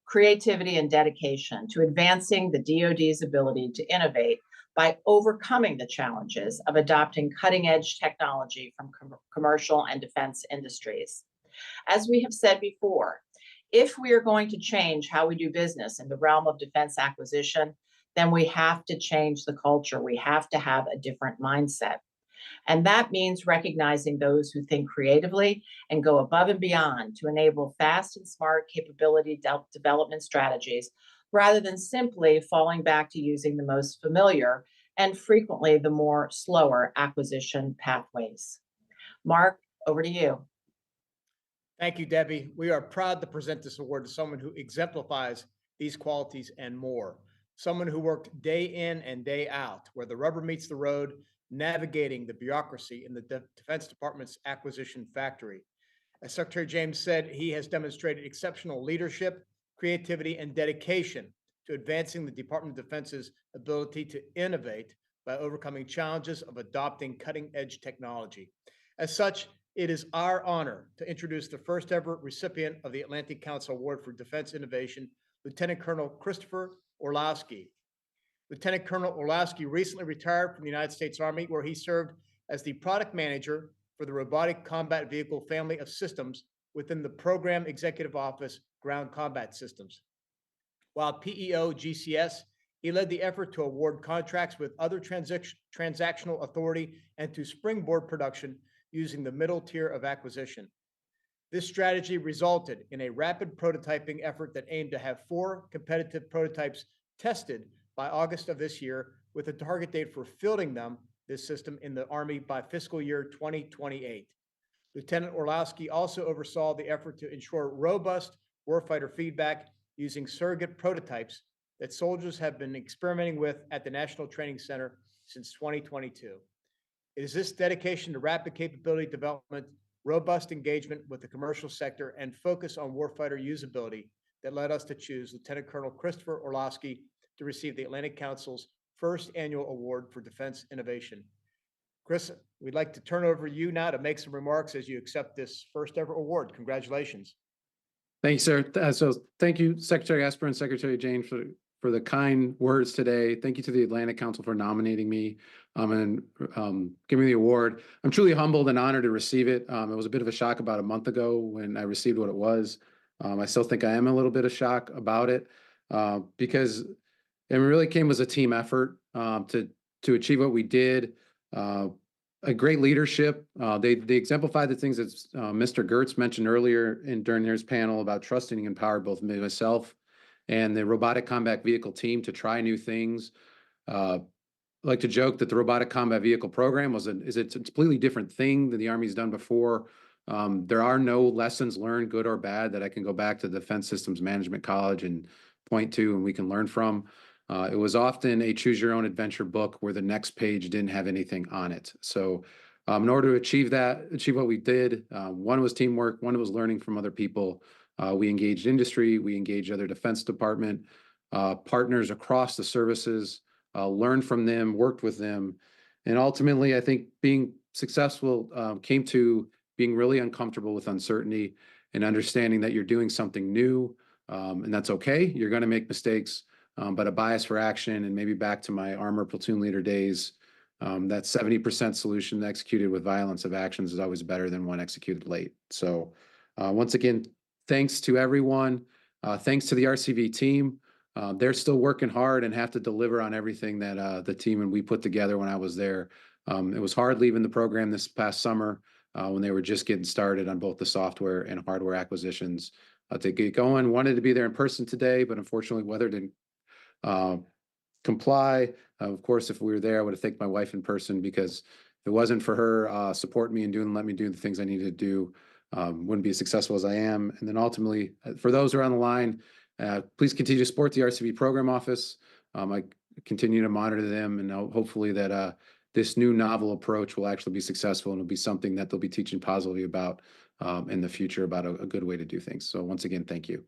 creativity, and dedication to advancing the DoD's ability to innovate by overcoming the challenges of adopting cutting-edge technology from commercial and defense industries. As we have said before, if we are going to change how we do business in the realm of defense acquisition, then we have to change the culture. We have to have a different mindset. And that means recognizing those who think creatively and go above and beyond to enable fast and smart capability development strategies, rather than simply falling back to using the most familiar and frequently the more slower acquisition pathways. Mark, over to you. Thank you, Debbie. We are proud to present this award to someone who exemplifies these qualities and more. Someone who worked day in and day out, where the rubber meets the road, navigating the bureaucracy in the Defense Department's acquisition factory. As Secretary James said, he has demonstrated exceptional leadership, creativity, and dedication to advancing the Department of Defense's ability to innovate by overcoming challenges of adopting cutting-edge technology. As such, it is our honor to introduce the first ever recipient of the Atlantic Council Award for Defense Innovation, Lieutenant Colonel Christopher Orlowski. Lieutenant Colonel Orlowski recently retired from the United States Army, where he served as the product manager for the Robotic Combat Vehicle family of systems within the Program Executive Office Ground Combat Systems. While PEO GCS, he led the effort to award contracts with other transactional authority and to springboard production using the middle tier of acquisition. This strategy resulted in a rapid prototyping effort that aimed to have 4 competitive prototypes tested by August of this year, with a target date for fielding this system in the Army by fiscal year 2028. Lieutenant Orlowski also oversaw the effort to ensure robust warfighter feedback using surrogate prototypes that soldiers have been experimenting with at the National Training Center since 2022. It is this dedication to rapid capability development, robust engagement with the commercial sector, and focus on warfighter usability that led us to choose Lieutenant Colonel Christopher Orlowski to receive the Atlantic Council's first annual award for defense innovation. Chris, we'd like to turn over to you now to make some remarks as you accept this first ever award. Congratulations. Thank you, sir. So thank you, Secretary Esper and Secretary Jane, for the kind words today. Thank you to the Atlantic Council for nominating me and giving me the award. I'm truly humbled and honored to receive it. It was a bit of a shock about a month ago when I received what it was. I still think I am a little bit of shock about it because it really came as a team effort to achieve what we did. A great leadership. They exemplified the things that Mr. Gertz mentioned earlier during his panel about trusting and empowered both myself and the robotic combat vehicle team to try new things. I like to joke that the robotic combat vehicle program is a completely different thing than the Army's done before. There are no lessons learned, good or bad, that I can go back to the Defense Systems Management College and point to and we can learn from. It was often a choose your own adventure book where the next page didn't have anything on it. So in order to achieve what we did, one was teamwork, one was learning from other people. We engaged industry, we engaged other Defense Department partners across the services, learned from them, worked with them. And ultimately, I think being successful came to being really uncomfortable with uncertainty and understanding that you're doing something new and that's okay. You're going to make mistakes. But a bias for action, and maybe back to my armor platoon leader days, that 70% solution executed with violence of actions is always better than one executed late. So once again, thanks to everyone. Thanks to the RCV team. They're still working hard and have to deliver on everything that the team and we put together when I was there. It was hard leaving the program this past summer when they were just getting started on both the software and hardware acquisitions to get going. Wanted to be there in person today, but unfortunately weather didn't comply. Of course, if we were there, I would have thanked my wife in person because if it wasn't for her supporting me and let me do the things I needed to do, wouldn't be as successful as I am. And then ultimately, for those who are on the line, please continue to support the RCV program office. I continue to monitor them and hopefully that this new novel approach will actually be successful and will be something that they'll be teaching positively about in the future about a good way to do things. So once again, thank you.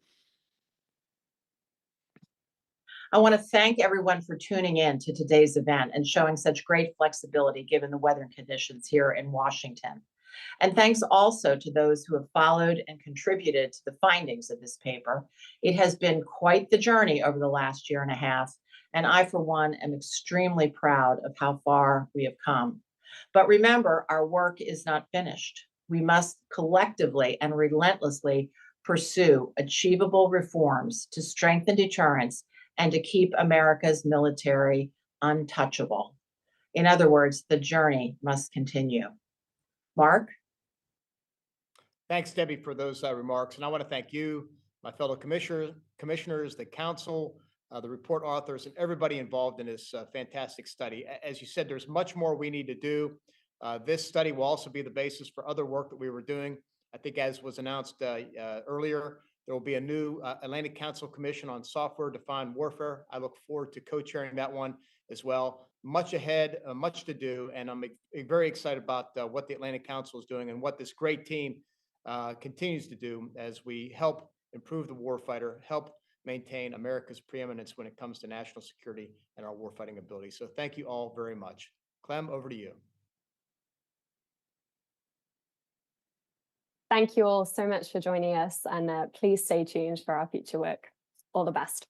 I want to thank everyone for tuning in to today's event and showing such great flexibility given the weather conditions here in Washington. And thanks also to those who have followed and contributed to the findings of this paper. It has been quite the journey over the last year and a half, and I, for one, am extremely proud of how far we have come. But remember, our work is not finished. We must collectively and relentlessly pursue achievable reforms to strengthen deterrence and to keep America's military untouchable. In other words, the journey must continue. Mark? Thanks, Debbie, for those remarks. And I want to thank you, my fellow commissioners, the council, the report authors, and everybody involved in this fantastic study. As you said, there's much more we need to do. This study will also be the basis for other work that we were doing. I think as was announced earlier, there will be a new Atlantic Council Commission on Software-Defined Warfare. I look forward to co-chairing that one as well. Much ahead, much to do, and I'm very excited about what the Atlantic Council is doing and what this great team continues to do as we help improve the warfighter, help maintain America's preeminence when it comes to national security and our warfighting ability. So thank you all very much. Clem, over to you. Thank you all so much for joining us, and please stay tuned for our future work. All the best.